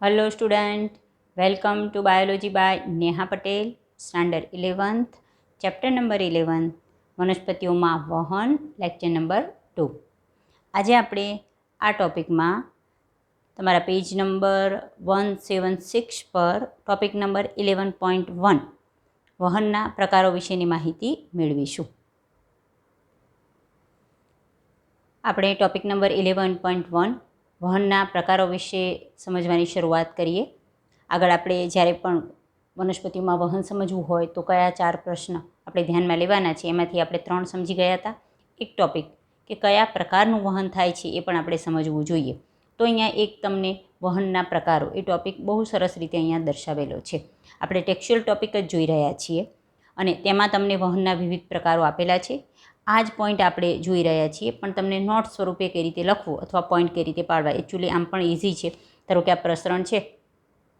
Hello student, welcome to Biology by Neha Patel, Standard 11th, Chapter number 11, વનસ્પતિઓમાં વહન, lecture number 2. આજે આપણે આ ટોપિકમાં તમારા પેજ નંબર 176 પર ટોપિક નંબર 11.1 વહનના પ્રકારો વિશેની માહિતી મેળવીશું. આપણે ટોપિક નંબર 11.1 વહનના પ્રકારો વિશે સમજવાની શરૂઆત કરીએ. આગળ આપણે જ્યારે પણ વનસ્પતિઓમાં વહન સમજવું હોય તો કયા 4 પ્રશ્ન આપણે ધ્યાનમાં લેવાના છે એમાંથી આપણે 3 સમજી ગયા હતા. એક ટોપિક કે કયા પ્રકારનું વહન થાય છે એ પણ આપણે સમજવું જોઈએ. તો અહીંયા એક તમને વહનના પ્રકારો એ ટોપિક બહુ સરસ રીતે અહીંયા દર્શાવેલો છે. આપણે ટેક્સ્ચ્યુઅલ ટોપિક જ જોઈ રહ્યા છીએ અને તેમાં તમને વહનના વિવિધ પ્રકારો આપેલા છે. આ જ પોઈન્ટ આપણે જોઈ રહ્યા છીએ, પણ તમને નોટ સ્વરૂપે કઈ રીતે લખવું અથવા પોઈન્ટ કઈ રીતે પાડવા, એકચ્યુઅલી આમ પણ ઇઝી છે. ધારો કે આ પ્રસરણ છે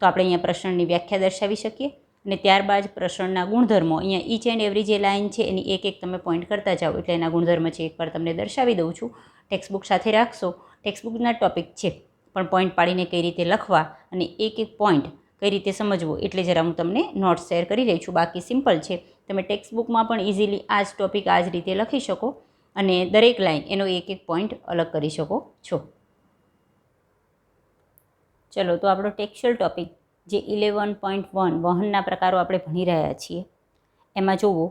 તો આપણે અહીંયા પ્રસરણની વ્યાખ્યા દર્શાવી શકીએ અને ત્યારબાદ પ્રસરણના ગુણધર્મો અહીંયા ઈચ એન્ડ એવરી જે લાઇન છે એની એક એક તમે પોઈન્ટ કરતા જાઓ એટલે એના ગુણધર્મ છે એકવાર તમને દર્શાવી દઉં છું. ટેક્સ્ટબુક સાથે રાખશો, ટેક્સ્ટબુકના ટોપિક છે પણ પોઈન્ટ પાડીને કઈ રીતે લખવા અને એક એક પોઈન્ટ કઈ રીતે સમજવો એટલે જરા હું તમને નોટ્સ શેર કરી રહી છું. બાકી સિમ્પલ છે, તમે ટેક્સ્ટબુકમાં પણ ઇઝીલી આ જ ટોપિક આ જ રીતે લખી શકો અને દરેક લાઈન એનો એક એક પોઈન્ટ અલગ કરી શકો છો. ચલો, તો આપણો ટેક્સ્ચ્યુઅલ ટોપિક જે 11.1 વહનના પ્રકારો આપણે ભણી રહ્યા છીએ એમાં જોવો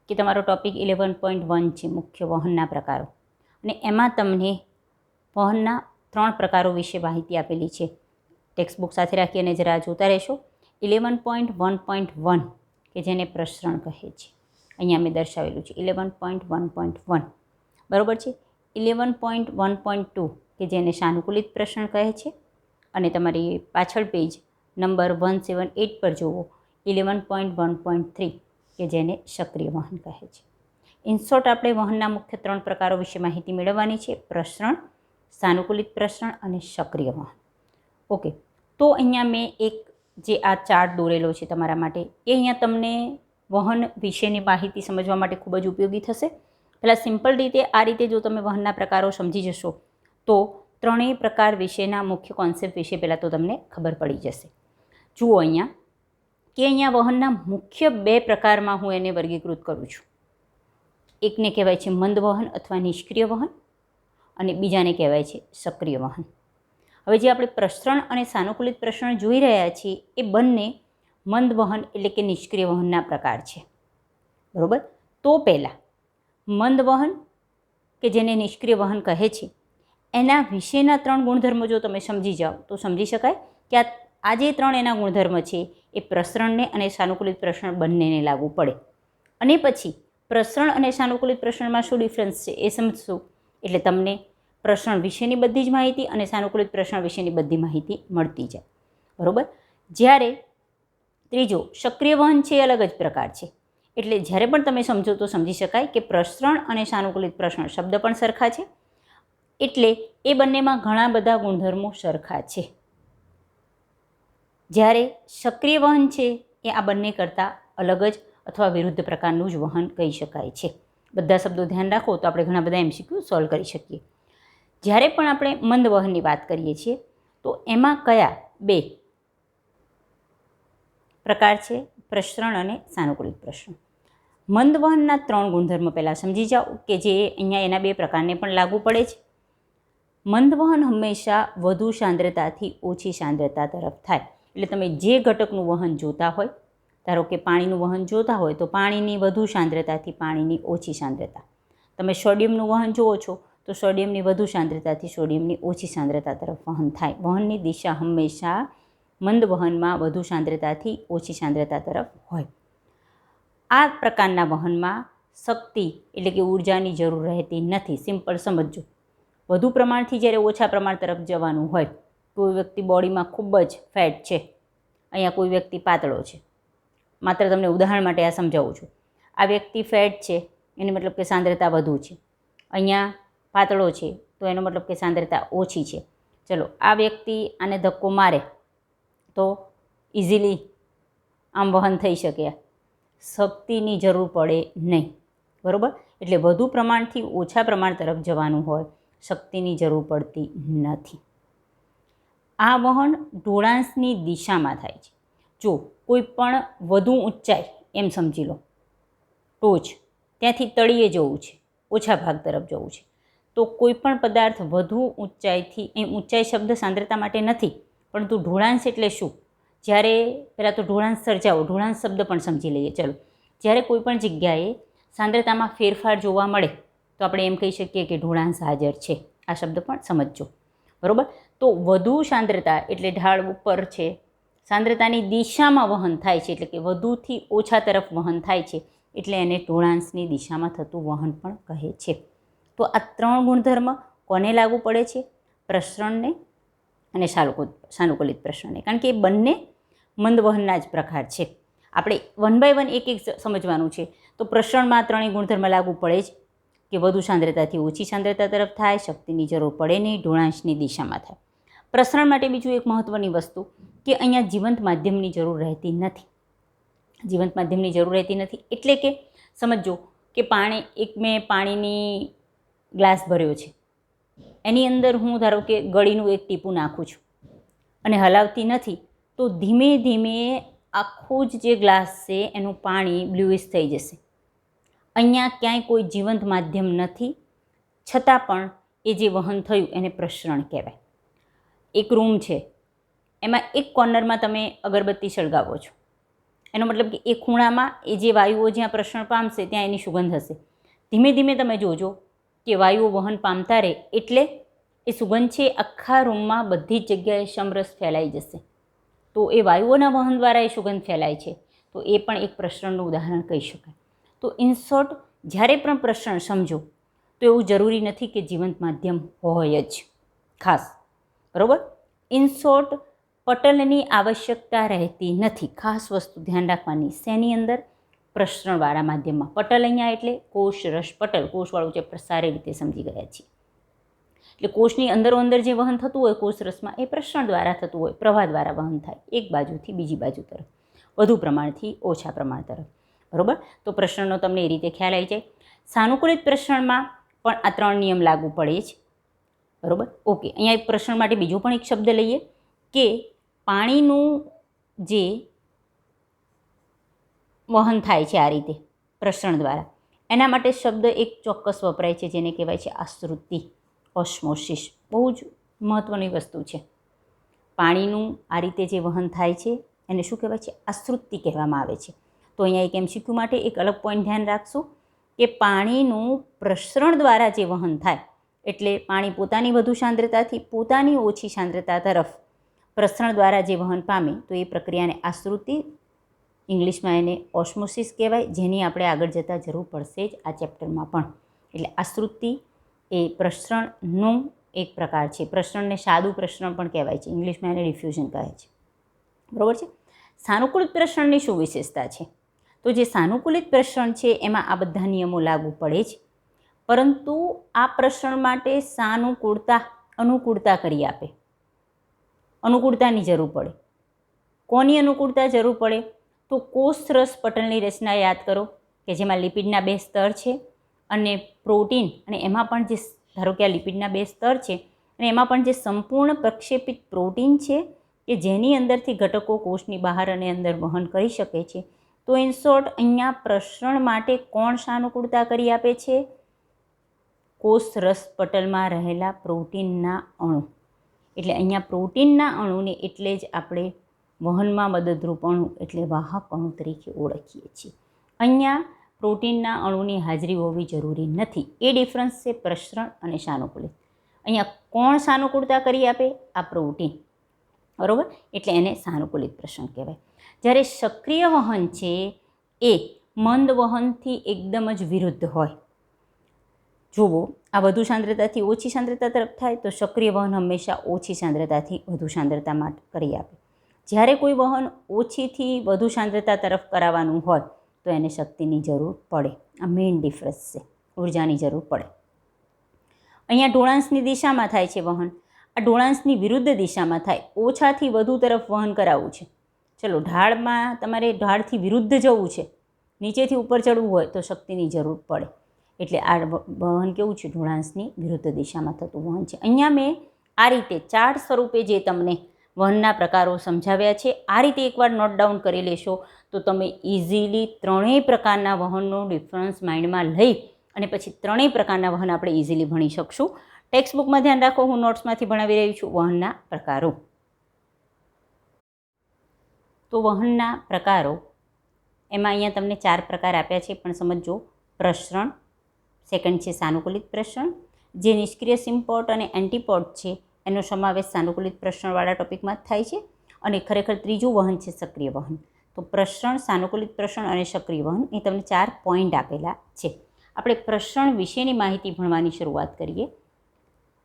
કે તમારો ટોપિક 11.1 છે મુખ્ય વહનના પ્રકારો, અને એમાં તમને વહનના 3 પ્રકારો વિશે માહિતી આપેલી છે. ટેક્સ્ટબુક સાથે રાખી અને જરા જોતા રહેશો. 11.1.1 કે જેને પ્રસરણ કહે છે, અહીંયા મેં દર્શાવેલું છે 11.1.1 બરાબર છે. 11.1.2 કે જેને સાનુકૂલિત પ્રસરણ કહે છે અને તમારી પાછળ પેજ નંબર 178 પર જુઓ 11.1.3 કે જેને સક્રિય વહન કહે છે. ઇન શોર્ટ આપણે વહનના મુખ્ય 3 પ્રકારો વિશે માહિતી મેળવવાની છે: પ્રસરણ, સાનુકૂલિત પ્રસરણ અને સક્રિય વહન. ઓકે, તો અહીંયા મેં એક જે આ ચાર્ટ દોરેલો છે તમારા માટે એ અહીંયા તમને વહન વિશેની માહિતી સમજવા માટે ખૂબ જ ઉપયોગી થશે. પહેલાં સિમ્પલ રીતે આ રીતે જો તમે વહનના પ્રકારો સમજી જશો તો ત્રણેય પ્રકાર વિશેના મુખ્ય કોન્સેપ્ટ વિશે પહેલાં તો તમને ખબર પડી જશે. જુઓ અહીંયા કે અહીંયા વહનના મુખ્ય 2 પ્રકારમાં હું એને વર્ગીકૃત કરું છું. એકને કહેવાય છે મંદ વહન અથવા નિષ્ક્રિય વહન અને બીજાને કહેવાય છે સક્રિય વહન. હવે જે આપણે પ્રસરણ અને સાનુકૂલિત પ્રસરણ જોઈ રહ્યા છીએ એ બંને મંદ વહન એટલે કે નિષ્ક્રિય વહનના પ્રકાર છે. બરાબર? તો પહેલાં મંદ વહન કે જેને નિષ્ક્રિય વહન કહે છે એના વિશેના 3 ગુણધર્મો જો તમે સમજી જાઓ તો સમજી શકાય કે આ જે 3 એના ગુણધર્મ છે એ પ્રસરણને અને સાનુકૂલિત પ્રસરણ બંનેને લાગુ પડે. અને પછી પ્રસરણ અને સાનુકૂલિત પ્રસરણમાં શું ડિફરન્સ છે એ સમજશું એટલે તમને પ્રસરણ વિશેની બધી જ માહિતી અને સાનુકૂલિત પ્રસરણ વિશેની બધી માહિતી મળતી જાય. બરાબર? જ્યારે ત્રીજો સક્રિય વહન છે એ અલગ જ પ્રકાર છે. એટલે જ્યારે પણ તમે સમજો તો સમજી શકાય કે પ્રસરણ અને સાનુકૂલિત પ્રસરણ શબ્દ પણ સરખા છે, એટલે એ બંનેમાં ઘણા બધા ગુણધર્મો સરખા છે. જ્યારે સક્રિય વહન છે એ આ બંને કરતાં અલગ જ અથવા વિરુદ્ધ પ્રકારનું જ વહન કહી શકાય છે. બધા શબ્દો ધ્યાન રાખો તો આપણે ઘણા બધા MCQ સોલ્વ કરી શકીએ. જ્યારે પણ આપણે મંદ વહનની વાત કરીએ છીએ તો એમાં કયા 2 પ્રકાર છે? પ્રસરણ અને સાનુકૂલિત પ્રસરણ. મંદ વહનના 3 ગુણધર્મો પહેલાં સમજી જાઓ કે જે અહીંયા એના 2 પ્રકારને પણ લાગુ પડે છે. મંદ વહન હંમેશા વધુ સાંદ્રતાથી ઓછી સાંદ્રતા તરફ થાય. એટલે તમે જે ઘટકનું વહન જોતા હોય, ધારો કે પાણીનું વહન જોતા હોય તો પાણીની વધુ સાંદ્રતાથી પાણીની ઓછી સાંદ્રતા. તમે સોડિયમનું વહન જુઓ છો તો સોડિયમની વધુ સાંદ્રતાથી સોડિયમની ઓછી સાંદ્રતા તરફ વહન થાય. વહનની દિશા હંમેશા મંદ વહનમાં વધુ સાંદ્રતાથી ઓછી સાંદ્રતા તરફ હોય. આ પ્રકારના વહનમાં શક્તિ એટલે કે ઉર્જાની જરૂર રહેતી નથી. સિમ્પલ સમજજો. વધુ પ્રમાણથી જ્યારે ઓછા પ્રમાણ તરફ જવાનું હોય, કોઈ વ્યક્તિ બોડીમાં ખૂબ જ ફેટ છે, અહીંયા કોઈ વ્યક્તિ પાતળો છે, માત્ર તમને ઉદાહરણ માટે આ સમજાવું છું. આ વ્યક્તિ ફેટ છે એનો મતલબ કે સાંદ્રતા વધુ છે, અહીંયા પાતળો છે તો એનો મતલબ કે સાંદ્રતા ઓછી છે. ચલો, આ વ્યક્તિ આને ધક્કો મારે તો ઇઝીલી આમ વહન થઈ શકે, શક્તિની જરૂર પડે નહીં. બરાબર? એટલે વધુ પ્રમાણથી ઓછા પ્રમાણ તરફ જવાનું હોય, શક્તિની જરૂર પડતી નથી. આ વહન ઢોળાંશની દિશામાં થાય છે. જો કોઈ પણ વધુ ઊંચાઈ, એમ સમજી લો ટોચ, ત્યાંથી તળિયે જવું છે, ઓછા ભાગ તરફ જવું છે, તો કોઈ પણ પદાર્થ વધુ ઊંચાઈથી, અહીં ઊંચાઈ શબ્દ સાંદ્રતા માટે નથી, પરંતુ ઢોળાંશ એટલે શું? જ્યારે પહેલાં તો ઢોળાંશ સર્જાવો, ઢોળાંશ શબ્દ પણ સમજી લઈએ. ચલો, જ્યારે કોઈ પણ જગ્યાએ સાંદ્રતામાં ફેરફાર જોવા મળે તો આપણે એમ કહી શકીએ કે ઢોળાંશ હાજર છે. આ શબ્દ પણ સમજજો, બરાબર. તો વધુ સાંદ્રતા એટલે ઢાળ ઉપર છે, સાંદ્રતાની દિશામાં વહન થાય છે, એટલે કે વધુથી ઓછા તરફ વહન થાય છે, એટલે એને ઢોળાંશની દિશામાં થતું વહન પણ કહે છે. તો આ 3 ગુણધર્મ કોને લાગુ પડે છે? પ્રસરણને અને સાનુકૂલિત પ્રસરણને, કારણ કે એ બંને મંદ વહનના જ પ્રકાર છે. આપણે 1 by 1 એક સમજવાનું છે. તો પ્રસરણમાં 3 ગુણધર્મ લાગુ પડે જ, કે વધુ સાંદ્રતાથી ઓછી સાંદ્રતા તરફ થાય, શક્તિની જરૂર પડે નહીં, ઢોળાંશની દિશામાં થાય. પ્રસરણ માટે બીજું એક મહત્ત્વની વસ્તુ કે અહીંયા જીવંત માધ્યમની જરૂર રહેતી નથી. જીવંત માધ્યમની જરૂર રહેતી નથી એટલે કે સમજો કે મેં પાણીની ગ્લાસ ભર્યો છે, એની અંદર હું ધારો કે ગળીનું એક ટીપું નાખું છું અને હલાવતી નથી, તો ધીમે ધીમે આખું જ જે ગ્લાસ છે એનું પાણી બ્લ્યુઇશ થઈ જશે. અહીંયા ક્યાંય કોઈ જીવંત માધ્યમ નથી, છતાં પણ એ જે વહન થયું એને પ્રસરણ કહેવાય. એક રૂમ છે, એમાં એક કોર્નરમાં તમે અગરબત્તી સળગાવો છો, એનો મતલબ કે એ ખૂણામાં એ જે વાયુઓ જ્યાં પ્રસરણ પામશે ત્યાં એની સુગંધ હશે. ધીમે ધીમે તમે જોજો કે વાયુઓ વહન પામતા રહે એટલે એ સુગંધ છે આખા રૂમમાં બધી જ જગ્યાએ સમરસ ફેલાઈ જશે. તો એ વાયુઓના વહન દ્વારા એ સુગંધ ફેલાય છે, તો એ પણ એક પ્રસરણનું ઉદાહરણ કહી શકાય. તો ઇન શોર્ટ, જ્યારે પણ પ્રસરણ સમજો તો એવું જરૂરી નથી કે જીવંત માધ્યમ હોય જ ખાસ, બરાબર. ઇન શોર્ટ, પટલની આવશ્યકતા રહેતી નથી. ખાસ વસ્તુ ધ્યાન રાખવાની, શેની અંદર? પ્રસરણવાળા માધ્યમમાં. પટલ અહીંયા એટલે કોષ, રસ, પટલ, કોષવાળું ચેપ્ટર સારી રીતે સમજી ગયા છીએ. એટલે કોષની અંદરોઅંદર જે વહન થતું હોય કોષ રસમાં, એ પ્રસરણ દ્વારા થતું હોય, પ્રવાહ દ્વારા વહન થાય એક બાજુથી બીજી બાજુ તરફ, વધુ પ્રમાણથી ઓછા પ્રમાણ તરફ, બરાબર. તો પ્રસરણનો તમને એ રીતે ખ્યાલ આવી જાય. સાનુકૂલિત પ્રસરણમાં પણ આ 3 નિયમ લાગુ પડે જ, બરાબર. ઓકે, અહીંયા એક પ્રસરણ માટે બીજો પણ એક શબ્દ લઈએ કે પાણીનું જે વહન થાય છે આ રીતે પ્રસરણ દ્વારા, એના માટે શબ્દ એક ચોક્કસ વપરાય છે જેને કહેવાય છે આશ્રુતિ, ઓસ્મોસિસ. બહુ જ મહત્ત્વની વસ્તુ છે. પાણીનું આ રીતે જે વહન થાય છે એને શું કહેવાય છે? આશ્રુતિ કહેવામાં આવે છે. તો અહીંયા એક MCQ માટે એક અલગ પોઈન્ટ ધ્યાન રાખશું કે પાણીનું પ્રસરણ દ્વારા જે વહન થાય, એટલે પાણી પોતાની વધુ સાંદ્રતાથી પોતાની ઓછી સાંદ્રતા તરફ પ્રસરણ દ્વારા જે વહન પામે, તો એ પ્રક્રિયાને આશ્રુતિ, ઇંગ્લિશમાં એને ઓસ્મોસિસ કહેવાય, જેની આપણે આગળ જતાં જરૂર પડશે જ આ ચેપ્ટરમાં પણ. એટલે આશ્રુતિ એ પ્રસરણનું એક પ્રકાર છે. પ્રસરણને સાદું પ્રસરણ પણ કહેવાય છે, ઇંગ્લિશમાં એને ડિફ્યુઝન કહે છે, બરાબર છે. સાનુકૂલિત પ્રસરણની શું વિશેષતા છે? તો જે સાનુકૂલિત પ્રસરણ છે એમાં આ બધા નિયમો લાગુ પડે જ, પરંતુ આ પ્રસરણ માટે અનુકૂળતા કરી આપે. અનુકૂળતાની જરૂર પડે. કોની અનુકૂળતા જરૂર પડે? તો કોષરસ પટલની રચના યાદ કરો કે જેમાં લિપિડના 2 સ્તર છે અને પ્રોટીન, અને એમાં પણ જે ધારો કે આ લિપિડના 2 સ્તર છે અને એમાં પણ જે સંપૂર્ણ પ્રક્ષેપિત પ્રોટીન છે કે જેની અંદરથી ઘટકો કોષની બહાર અને અંદર વહન કરી શકે છે. તો ઇન શોર્ટ, અહીંયા પ્રસરણ માટે કોણ સાનુકૂળતા કરી આપે છે? કોષરસ પટલમાં રહેલા પ્રોટીનના અણુ. એટલે અહીંયા પ્રોટીનના અણુને એટલે જ આપણે વહનમાં મદદરૂપ અણુ એટલે વાહક અણુ તરીકે ઓળખીએ છીએ. અહીંયા પ્રોટીનના અણુની હાજરી હોવી જરૂરી નથી. એ ડિફરન્સ છે પ્રસરણ અને સાનુકૂલિત. અહીંયા કોણ સાનુકૂળતા કરી આપે? આ પ્રોટીન, બરાબર. એટલે એને સાનુકૂલિત પ્રસરણ કહેવાય. જ્યારે સક્રિય વહન છે એ મંદ વહનથી એકદમ જ વિરુદ્ધ હોય. જુઓ, આ વધુ સાંદ્રતાથી ઓછી સાંદ્રતા તરફ થાય તો સક્રિય વહન હંમેશા ઓછી સાંદ્રતાથી વધુ સાંદ્રતા માટે કરી આપે. જ્યારે કોઈ વહન ઓછીથી વધુ સાંદ્રતા તરફ કરાવવાનું હોય તો એને શક્તિની જરૂર પડે. આ મેઇન ડિફરન્સ છે, ઉર્જાની જરૂર પડે. અહીંયા ઢોળાંશની દિશામાં થાય છે વહન, આ ઢોળાંશની વિરુદ્ધ દિશામાં થાય. ઓછાથી વધુ તરફ વહન કરાવવું છે. ચલો, ઢાળમાં તમારે ઢાળથી વિરુદ્ધ જવું છે, નીચેથી ઉપર ચડવું હોય તો શક્તિની જરૂર પડે. એટલે આ વહન કેવું છે? ઢોળાંશની વિરુદ્ધ દિશામાં થતું વહન છે. અહીંયા મેં આ રીતે ચાર્ટ સ્વરૂપે જે તમને વહનના પ્રકારો સમજાવ્યા છે. આ રીતે એકવાર નોટ ડાઉન કરી લેશો તો તમે ઇઝીલી ત્રણેય પ્રકારના વહનનો ડિફરન્સ માઇન્ડમાં લઈ અને પછી ત્રણેય પ્રકારના વહન આપણે ઇઝીલી ભણી શકશું. ટેક્સ્ટ બુકમાં ધ્યાન રાખો, હું નોટ્સમાંથી ભણાવી રહી છું વહનના પ્રકારો. તો વહનના પ્રકારો એમાં અહીંયા તમને 4 પ્રકાર આપ્યા છે, પણ સમજો. પ્રસરણ, સેકન્ડ છે સાનુકૂલિત પ્રસરણ, જે નિષ્ક્રિય સિમ્પોટ અને એન્ટીપોટ છે એનો સમાવેશ સાનુકૂલિત પ્રસરણવાળા ટોપિકમાં જ થાય છે. અને ખરેખર ત્રીજું વહન છે સક્રિય વહન. તો પ્રસરણ, સાનુકૂલિત પ્રસરણ અને સક્રિય વહન એ તમને 4 પોઈન્ટ આપેલા છે. આપણે પ્રસરણ વિશેની માહિતી ભણવાની શરૂઆત કરીએ.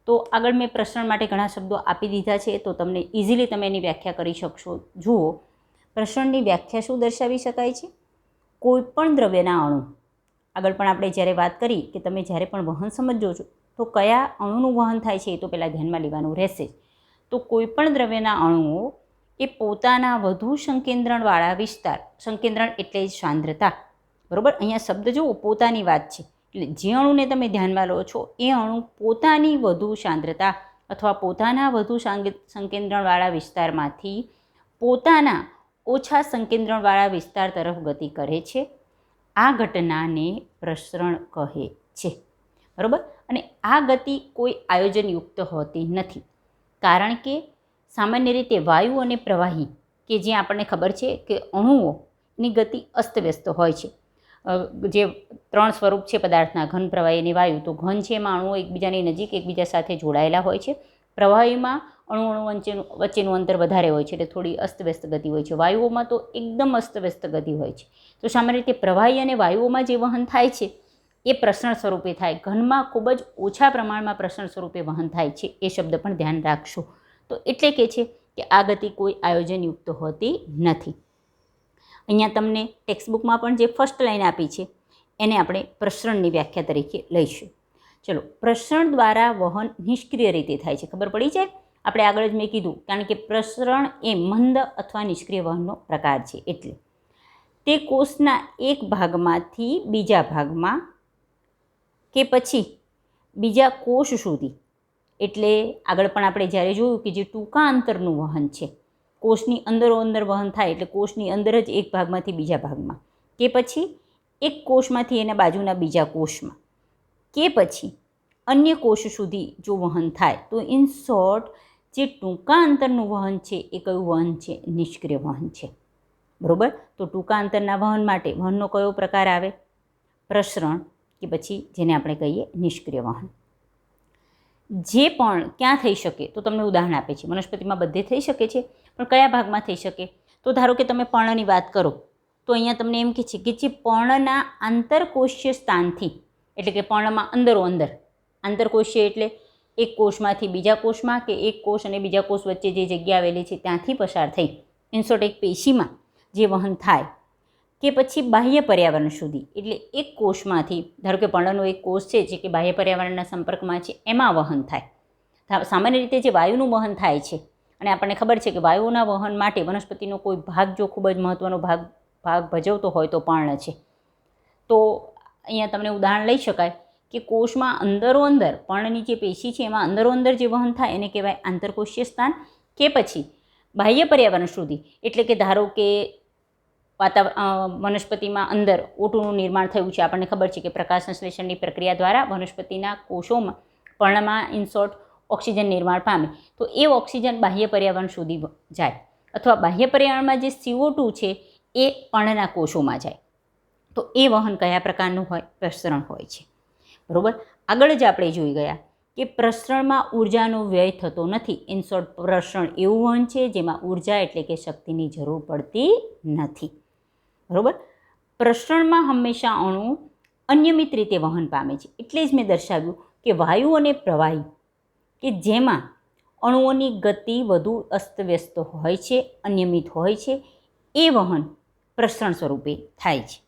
તો આગળ મેં પ્રસરણ માટે ઘણા શબ્દો આપી દીધા છે, તો તમને ઇઝીલી તમે એની વ્યાખ્યા કરી શકશો. જુઓ, પ્રસરણની વ્યાખ્યા શું દર્શાવી શકાય છે? કોઈ પણ દ્રવ્યના અણુ, આગળ પણ આપણે જ્યારે વાત કરી કે તમે જ્યારે પણ વહન સમજો છો તો કયા અણુનું વહન થાય છે એ તો પહેલાં ધ્યાનમાં લેવાનું રહેશે. તો કોઈ પણ દ્રવ્યના અણુઓ એ પોતાના વધુ સંકેન્દ્રણવાળા વિસ્તાર, સંકેન્દ્રણ એટલે જ સાંદ્રતા, બરાબર? અહીંયા શબ્દ જુઓ, પોતાની વાત છે, એટલે જે અણુને તમે ધ્યાનમાં લો છો એ અણુ પોતાની વધુ સાંદ્રતા અથવા પોતાના વધુ સંકેન્દ્રણવાળા વિસ્તારમાંથી પોતાના ઓછા સંકેન્દ્રણવાળા વિસ્તાર તરફ ગતિ કરે છે. આ ઘટનાને પ્રસરણ કહે છે, બરાબર? અને આ ગતિ કોઈ આયોજનયુક્ત હોતી નથી, કારણ કે સામાન્ય રીતે વાયુ અને પ્રવાહી, કે જે આપણને ખબર છે કે અણુઓની ગતિ અસ્તવ્યસ્ત હોય છે. જે 3 સ્વરૂપ છે પદાર્થના, ઘન, પ્રવાહી અને વાયુ. તો ઘન છે એમાં અણુઓ એકબીજાની નજીક એકબીજા સાથે જોડાયેલા હોય છે. પ્રવાહીમાં અણુ વચ્ચેનું અંતર વધારે હોય છે, એટલે થોડી અસ્તવ્યસ્ત ગતિ હોય છે. વાયુઓમાં તો એકદમ અસ્તવ્યસ્ત ગતિ હોય છે. તો સામાન્ય રીતે પ્રવાહી અને વાયુઓમાં જે વહન થાય છે એ પ્રસરણ સ્વરૂપે થાય. ઘનમાં ખૂબ જ ઓછા પ્રમાણમાં પ્રસરણ સ્વરૂપે વહન થાય છે, એ શબ્દ પણ ધ્યાન રાખશો. તો એટલે કે છે કે આ ગતિ કોઈ આયોજનયુક્ત હોતી નથી. અહીંયા તમને ટેક્સ્ટબુકમાં પણ જે ફર્સ્ટ લાઈન આપી છે એને આપણે પ્રસરણની વ્યાખ્યા તરીકે લઈશું. ચલો, પ્રસરણ દ્વારા વહન નિષ્ક્રિય રીતે થાય છે, ખબર પડી જાય? આપણે આગળ જ મેં કીધું, કારણ કે પ્રસરણ એ મંદ અથવા નિષ્ક્રિય વહનનો પ્રકાર છે. એટલે તે કોષના એક ભાગમાંથી બીજા ભાગમાં કે પછી બીજા કોષ સુધી, એટલે આગળ પણ આપણે જ્યારે જોયું કે જે ટૂંકા અંતરનું વહન છે, કોષની અંદરોઅંદર વહન થાય, એટલે કોષની અંદર જ એક ભાગમાંથી બીજા ભાગમાં, કે પછી એક કોષમાંથી એના બાજુના બીજા કોષમાં, કે પછી અન્ય કોષ સુધી જો વહન થાય, તો ઇન શોર્ટ જે ટૂંકા અંતરનું વહન છે એ કયું વહન છે? નિષ્ક્રિય વહન છે, બરાબર? તો ટૂંકા અંતરના વહન માટે વહનનો કયો પ્રકાર આવે? પ્રસરણ, કે પછી જેને આપણે કહીએ નિષ્ક્રિય વહન. જે પણ ક્યાં થઈ શકે? તો તમને ઉદાહરણ આપે છે. વનસ્પતિમાં બધે થઈ શકે છે, પણ કયા ભાગમાં થઈ શકે? તો ધારો કે તમે પર્ણની વાત કરો, તો અહીંયા તમને એમ કહે છે કે જે પર્ણના આંતરકોષીય સ્થાનથી, એટલે કે પર્ણમાં અંદરોઅંદર, આંતરકોષીય એટલે એક કોષમાંથી બીજા કોષમાં કે એક કોષ અને બીજા કોષ વચ્ચે જે જગ્યા આવેલી છે ત્યાંથી પસાર થઈ ઇનશોર્ટ એક પેશીમાં જે વહન થાય, કે પછી બાહ્ય પર્યાવરણ સુધી, એટલે એક કોષમાંથી, ધારો કે પર્ણનો એક કોષ છે જે કે બાહ્ય પર્યાવરણના સંપર્કમાં છે, એમાં વહન થાય. સામાન્ય રીતે જે વાયુનું વહન થાય છે, અને આપણને ખબર છે કે વાયુના વહન માટે વનસ્પતિનો કોઈ ભાગ જો ખૂબ જ મહત્ત્વનો ભાગ ભજવતો હોય તો પર્ણ છે. તો અહીંયા તમને ઉદાહરણ લઈ શકાય કે કોષમાં અંદરોઅંદર, પર્ણની જે પેશી છે એમાં અંદરોઅંદર જે વહન થાય એને કહેવાય આંતરકોષીય સ્થાન, કે પછી બાહ્ય પર્યાવરણ સુધી, એટલે કે ધારો કે વનસ્પતિમાં અંદર ઓટુનું નિર્માણ થયું છે. આપણને ખબર છે કે પ્રકાશ સંશ્લેષણની પ્રક્રિયા દ્વારા વનસ્પતિના કોષોમાં, પર્ણમાં ઇનશોર્ટ ઓક્સિજન નિર્માણ પામે, તો એ ઓક્સિજન બાહ્ય પર્યાવરણ સુધી જાય, અથવા બાહ્ય પર્યાવરણમાં જે CO2 છે એ પર્ણના કોષોમાં જાય. તો એ વહન કયા પ્રકારનું હોય? પ્રસરણ હોય છે, બરાબર? આગળ જ આપણે જોઈ ગયા કે પ્રસરણમાં ઉર્જાનો વ્યય થતો નથી. ઇનશોર્ટ પ્રસરણ એવું વહન છે જેમાં ઉર્જા એટલે કે શક્તિની જરૂર પડતી નથી, બરાબર? પ્રસરણમાં હંમેશા અણુ અનિયમિત રીતે વહન પામે છે. એટલે જ મેં દર્શાવ્યું કે વાયુ અને પ્રવાહી, કે જેમાં અણુઓની ગતિ વધુ અસ્તવ્યસ્ત હોય છે, અનિયમિત હોય છે, એ વહન પ્રસરણ સ્વરૂપે થાય છે.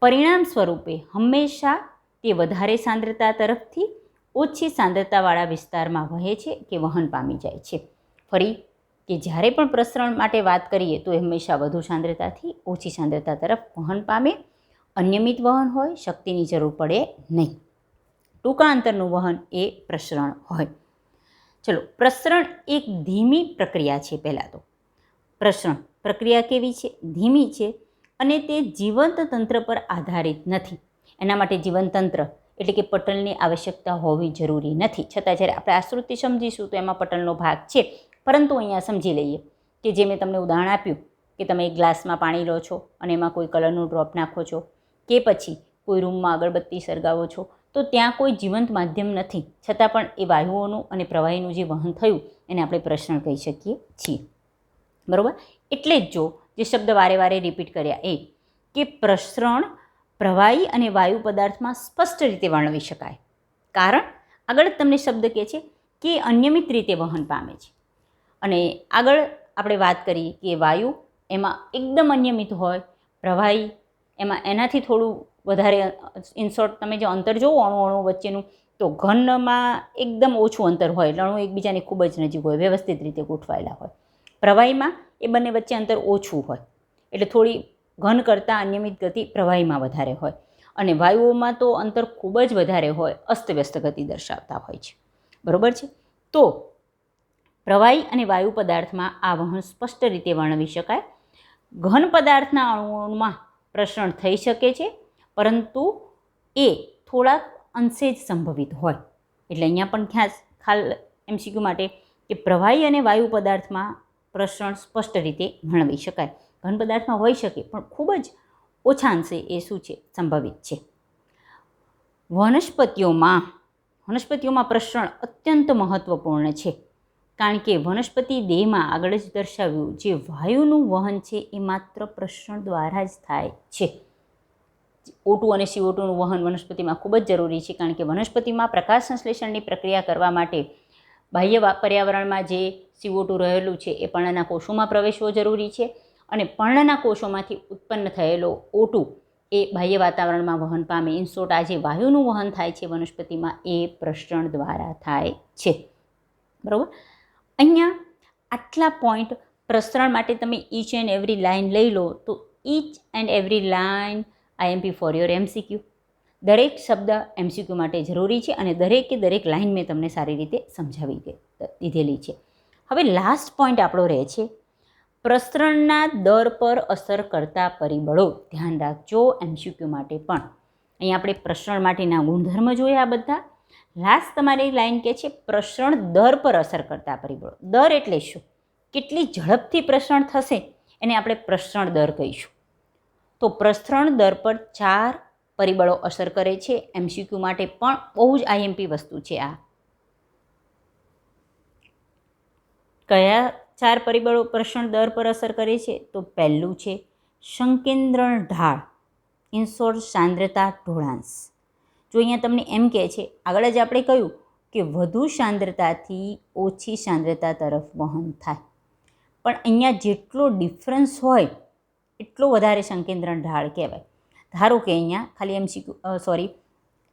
પરિણામ સ્વરૂપે હંમેશા તે વધારે સાંદ્રતા તરફથી ઓછી સાંદ્રતાવાળા વિસ્તારમાં વહે છે કે વહન પામી જાય છે. ફરી કે જ્યારે પણ પ્રસરણ માટે વાત કરીએ તો એ હંમેશા વધુ સાંદ્રતાથી ઓછી સાંદ્રતા તરફ વહન પામે, અનિયમિત વહન હોય, શક્તિની જરૂર પડે નહીં. ટૂંકા અંતરનું વહન એ પ્રસરણ હોય. ચલો, પ્રસરણ એક ધીમી પ્રક્રિયા છે. પહેલાં તો પ્રસરણ પ્રક્રિયા કેવી છે? ધીમી છે અને તે જીવંત તંત્ર પર આધારિત નથી. એના માટે જીવંત તંત્ર એટલે કે પટલની આવશ્યકતા હોવી જરૂરી નથી. છતાં જ્યારે આપણે આશ્રુતિ સમજીશું તો એમાં પટલનો ભાગ છે. પરંતુ અહીંયા સમજી લઈએ કે જે મેં તમને ઉદાહરણ આપ્યું કે તમે એક ગ્લાસમાં પાણી લો છો અને એમાં કોઈ કલરનું ડ્રોપ નાખો છો કે પછી કોઈ રૂમમાં અગરબત્તી સળગાવો છો, તો ત્યાં કોઈ જીવંત માધ્યમ નથી. છતાં પણ એ વાયુઓનું અને પ્રવાહીનું જે વહન થયું એને આપણે પ્રસરણ કહી શકીએ છીએ. બરાબર? એટલે જ જો જે શબ્દ વારે વારે રિપીટ કર્યા એ કે પ્રસરણ પ્રવાહી અને વાયુ પદાર્થમાં સ્પષ્ટ રીતે વર્ણવી શકાય. કારણ આગળ જ તમને શબ્દ કહે છે કે અનિયમિત રીતે વહન પામે છે. અને આગળ આપણે વાત કરી કે વાયુ એમાં એકદમ અનિયમિત હોય, પ્રવાહી એમાં એનાથી થોડું વધારે. ઇનશોર્ટ તમે જો અંતર જોવો અણુ વચ્ચેનું, તો ઘનમાં એકદમ ઓછું અંતર હોય, અણુ એકબીજાની ખૂબ જ નજીક હોય, વ્યવસ્થિત રીતે ગોઠવાયેલા હોય. પ્રવાહીમાં એ બંને વચ્ચે અંતર ઓછું હોય, એટલે થોડી ઘન કરતાં અનિયમિત ગતિ પ્રવાહીમાં વધારે હોય. અને વાયુઓમાં તો અંતર ખૂબ જ વધારે હોય, અસ્તવ્યસ્ત ગતિ દર્શાવતા હોય છે. બરાબર છે? તો પ્રવાહી અને વાયુ પદાર્થમાં આ વહન સ્પષ્ટ રીતે વર્ણવી શકાય. ઘન પદાર્થના અણુઓમાં પ્રસરણ થઈ શકે છે, પરંતુ એ થોડાક અંશે જ સંભવિત હોય. એટલે અહીંયા પણ ખાસ MCQ માટે કે પ્રવાહી અને વાયુ પદાર્થમાં પ્રસરણ સ્પષ્ટ રીતે વર્ણવી શકાય. ઘન પદાર્થમાં હોઈ શકે પણ ખૂબ જ ઓછા અંશે એ શું છે? સંભવિત છે. વનસ્પતિઓમાં પ્રસરણ અત્યંત મહત્વપૂર્ણ છે. કારણ કે વનસ્પતિ દેહમાં આગળ જ દર્શાવ્યું જે વાયુનું વહન છે એ માત્ર પ્રસરણ દ્વારા જ થાય છે. O2 અને CO2નું વહન વનસ્પતિમાં ખૂબ જ જરૂરી છે. કારણ કે વનસ્પતિમાં પ્રકાશ સંશ્લેષણની પ્રક્રિયા કરવા માટે બાહ્ય પર્યાવરણમાં જે CO2 રહેલું છે એ પર્ણના કોષોમાં પ્રવેશવો જરૂરી છે. અને પર્ણના કોષોમાંથી ઉત્પન્ન થયેલો O2 એ બાહ્ય વાતાવરણમાં વહન પામે. ઇનશોર્ટ આ જે વાયુનું વહન થાય છે વનસ્પતિમાં એ પ્રસરણ દ્વારા થાય છે. બરાબર? અહીંયા આટલા પોઈન્ટ પ્રસરણ માટે તમે ઈચ એન્ડ એવરી લાઇન લઈ લો તો each and every line IMP for your MCQ. દરેક શબ્દ MCQ માટે જરૂરી છે અને દરેકે દરેક લાઇન મેં તમને સારી રીતે સમજાવી દીધેલી છે. હવે લાસ્ટ પોઈન્ટ આપણો રહે છે પ્રસરણના દર પર અસર કરતા પરિબળો. ધ્યાન રાખજો MCQ માટે પણ. અહીંયા આપણે પ્રસરણ માટેના ગુણધર્મ જોયા બધા. લાસ્ટ તમારી લાઈન કહે છે પ્રસરણ દર પર અસર કરતા પરિબળો. દર એટલે શું? કેટલી ઝડપથી પ્રસરણ થશે એને આપણે પ્રસરણ દર કહીશું. તો પ્રસરણ દર પર 4 પરિબળો અસર કરે છે. MCQ માટે પણ બહુ જ IMP વસ્તુ છે આ. કયા 4 પરિબળો પ્રસરણ દર પર અસર કરે છે? તો પહેલું છે સંકેન્દ્રણ ઢાળ, ઇનશોર્ટ સાંદ્રતા ઢોળાંશ. જો અહીંયા તમને એમ કહે છે, આગળ જ આપણે કહ્યું કે વધુ સાંદ્રતાથી ઓછી સાંદ્રતા તરફ વહન થાય, પણ અહીંયા જેટલો ડિફરન્સ હોય એટલો વધારે સંકેન્દ્રણ ઢાળ કહેવાય. ધારો કે અહીંયા ખાલી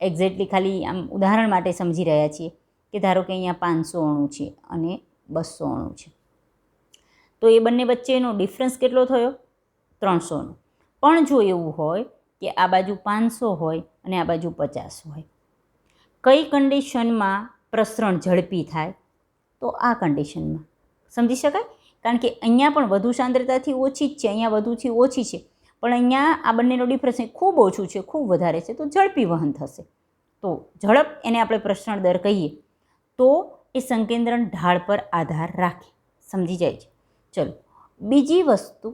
એક્ઝેક્ટલી ખાલી આમ ઉદાહરણ માટે સમજી રહ્યા છીએ કે ધારો કે અહીંયા 500 અણુ છે અને 200 અણુ છે, તો એ બંને વચ્ચેનો ડિફરન્સ કેટલો થયો? 300નો. પણ જો એવું હોય કે આ બાજુ 500 હોય અને આ બાજુ 50 હોય, કઈ કન્ડિશનમાં પ્રસરણ ઝડપી થાય? તો આ કન્ડિશનમાં. સમજી શકાય? કારણ કે અહીંયા પણ વધુ સાંદ્રતાથી ઓછી જ છે, અહીંયા વધુથી ઓછી છે, પણ અહીંયા આ બંનેનો ડિફરન્સ ખૂબ ઓછું છે, ખૂબ વધારે છે, તો ઝડપી વહન થશે. તો ઝડપ એને આપણે પ્રસરણ દર કહીએ. તો એ સંકેન્દ્રણ ઢાળ પર આધાર રાખે. સમજી જાય છે? ચલો, બીજી વસ્તુ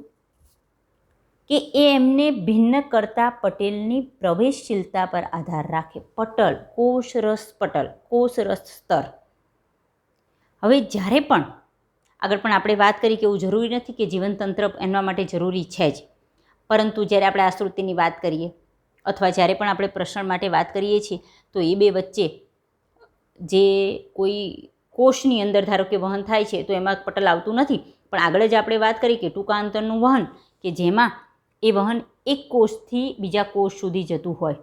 કે એ એમને ભિન્ન કરતા પટેલની પ્રવેશશીલતા પર આધાર રાખે. પટલ, કોષરસ પટલ, કોષરસ સ્તર. હવે જ્યારે પણ આગળ પણ આપણે વાત કરી કે એવું જરૂરી નથી કે જીવનતંત્ર એમના માટે જરૂરી છે જ, પરંતુ જ્યારે આપણે આશ્રુતિની વાત કરીએ અથવા જ્યારે પણ આપણે પ્રસરણ માટે વાત કરીએ છીએ તો એ બે વચ્ચે જે કોઈ કોષની અંદર ધારો કે વહન થાય છે તો એમાં પટલ આવતું નથી. પણ આગળ જ આપણે વાત કરી કે ટૂંકા અંતરનું વહન, કે જેમાં એ વહન એક કોષથી બીજા કોષ સુધી જતું હોય,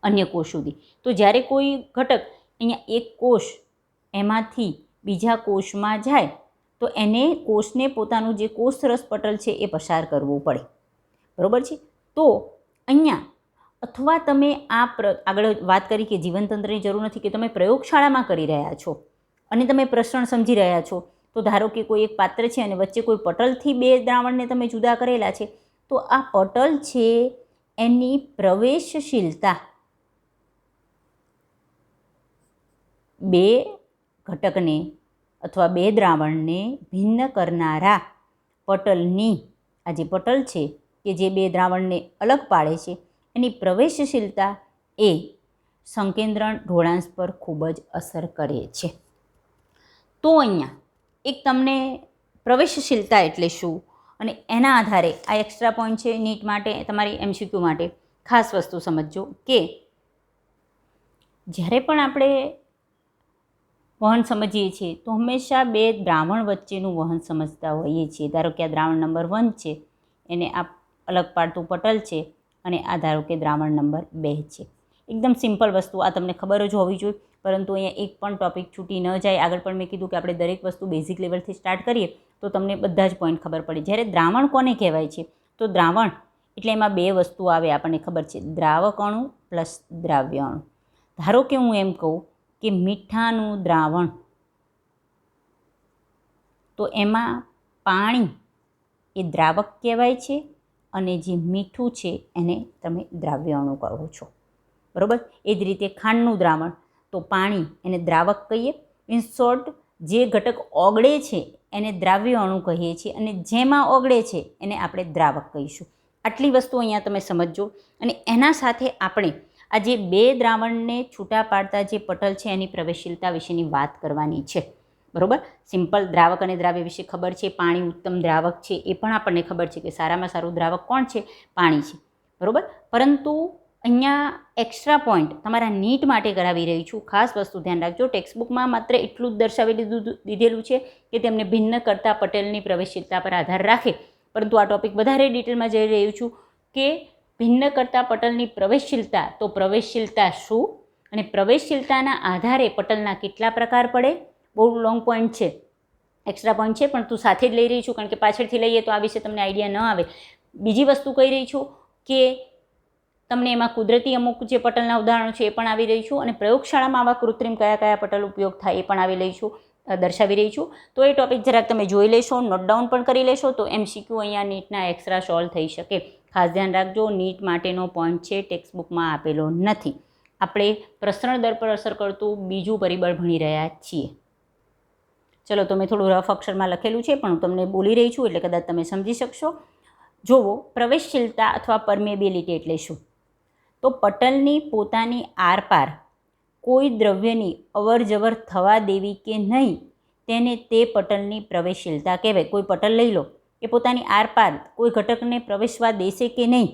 અન્ય કોષ સુધી. તો જ્યારે કોઈ ઘટક અહીંયા એક કોષ એમાંથી બીજા કોષમાં જાય તો એને કોષને પોતાનું જે કોષરસ પટલ છે એ પસાર કરવું પડે. બરાબર છે? તો અહીંયા અથવા તમે આગળ વાત કરી કે જીવનતંત્રની જરૂર નથી, કે તમે પ્રયોગશાળામાં કરી રહ્યા છો અને તમે પ્રસરણ સમજી રહ્યા છો, તો ધારો કે કોઈ એક પાત્ર છે અને વચ્ચે કોઈ પટલથી બે દ્રાવણને તમે જુદા કરેલા છે, તો આ પટલ છે એની પ્રવેશશીલતા બે ઘટકને અથવા બે દ્રાવણને ભિન્ન કરનારા પટલની, આ જે પટલ છે કે જે બે દ્રાવણને અલગ પાડે છે, એની પ્રવેશશીલતા એ સંકેન્દ્રણ ઢોળાંશ પર ખૂબ જ અસર કરે છે. તો અહીંયા એક તમને પ્રવેશશીલતા એટલે શું અને એના આધારે આ એક્સ્ટ્રા પોઈન્ટ છે નીટ માટે, તમારી MCQ માટે ખાસ વસ્તુ સમજજો કે જ્યારે પણ આપણે વહન સમજીએ છીએ તો હંમેશા બે દ્રાવણ વચ્ચેનું વહન સમજતા હોઈએ છીએ. ધારો કે આ દ્રાવણ નંબર 1 છે, એને આ અલગ પાડતું પટલ છે, અને આ ધારો કે દ્રાવણ નંબર 2 છે. એકદમ સિમ્પલ વસ્તુ, આ તમને ખબર જ હોવી જોઈએ. પરંતુ અહીંયા એક પણ ટોપિક છૂટી ન જાય. આગળ પણ મેં કીધું કે આપણે દરેક વસ્તુ બેઝિક લેવલથી સ્ટાર્ટ કરીએ તો તમને બધા જ પોઈન્ટ ખબર પડે. જ્યારે દ્રાવણ કોને કહેવાય છે, તો દ્રાવણ એટલે એમાં બે વસ્તુ આવે, આપણને ખબર છે, દ્રાવક અણુ પ્લસ દ્રાવ્ય અણુ. ધારો કે હું એમ કહું કે મીઠાનું દ્રાવણ, તો એમાં પાણી એ દ્રાવક કહેવાય છે અને જે મીઠું છે એને તમે દ્રાવ્ય અણુ કહો છો, બરાબર. એ જ રીતે ખાંડનું દ્રાવણ, તો પાણી એને દ્રાવક કહીએ. ઇન શોર્ટ, જે ઘટક ઓગળે છે એને દ્રાવ્ય અણુ કહીએ છીએ અને જેમાં ઓગળે છે એને આપણે દ્રાવક કહીશું. આટલી વસ્તુ અહીંયા તમે સમજજો. અને એના સાથે આપણે આ જે બે દ્રાવણને છૂટા પાડતા જે પટલ છે એની પ્રવેશશીલતા વિશેની વાત કરવાની છે, બરાબર. સિમ્પલ દ્રાવક અને દ્રાવ્ય વિશે ખબર છે. પાણી ઉત્તમ દ્રાવક છે એ પણ આપણને ખબર છે કે સારામાં સારું દ્રાવક કોણ છે, પાણી છે, બરાબર. પરંતુ અહીંયા એક્સ્ટ્રા પોઈન્ટ તમારા નીટ માટે કરાવી રહી છું. ખાસ વસ્તુ ધ્યાન રાખજો, ટેક્સ્ટબુકમાં માત્ર એટલું જ દર્શાવી દીધેલું છે કે તેમને ભિન્ન કરતા પટેલની પ્રવેશશીલતા પર આધાર રાખે. પરંતુ આ ટોપિક વધારે ડિટેલમાં જઈ રહ્યું છું કે ભિન્ન કરતા પટલની પ્રવેશશીલતા, તો પ્રવેશશીલતા શું અને પ્રવેશશીલતાના આધારે પટલના કેટલા પ્રકાર પડે. બહુ લોંગ પોઈન્ટ છે, એક્સ્ટ્રા પોઈન્ટ છે, પણ તું સાથે જ લઈ રહી છું કારણ કે પાછળથી લઈએ તો આ વિશે તમને આઈડિયા ન આવે. બીજી વસ્તુ કહી રહી છું કે તમને એમાં કુદરતી અમુક જે પટલના ઉદાહરણો છે એ પણ આવી રહી છું અને પ્રયોગશાળામાં આવા કૃત્રિમ કયા કયા પટલ ઉપયોગ થાય એ પણ આવી રહી છું, દર્શાવી રહી છું. તો એ ટોપિક જરાક તમે જોઈ લેશો, નોટ ડાઉન પણ કરી લેશો, તો MCQ અહીંયા નીટના એક્સ્ટ્રા સોલ્વ થઈ શકે. ખાસ ધ્યાન રાખજો, નીટ માટેનો પોઈન્ટ છે ટેક્સ્ટબુકમાં આપેલો નથી. આપણે પ્રસરણ દર પર અસર કરતું બીજું પરિબળ ભણી રહ્યા છીએ. ચલો, તો મેં થોડું રફ અક્ષરમાં લખેલું છે પણ હું તમને બોલી રહી છું એટલે કદાચ તમે સમજી શકશો. જુઓ, પ્રવેશશીલતા અથવા પરમેબિલિટી એટલે શું? તો પટલની પોતાની આરપાર કોઈ દ્રવ્યની અવરજવર થવા દેવી કે નહીં તેને તે પટલની પ્રવેશશીલતા કહેવાય. કોઈ પટલ લઈ લો, એ પોતાની આરપાર કોઈ ઘટકને પ્રવેશવા દેશે કે નહીં,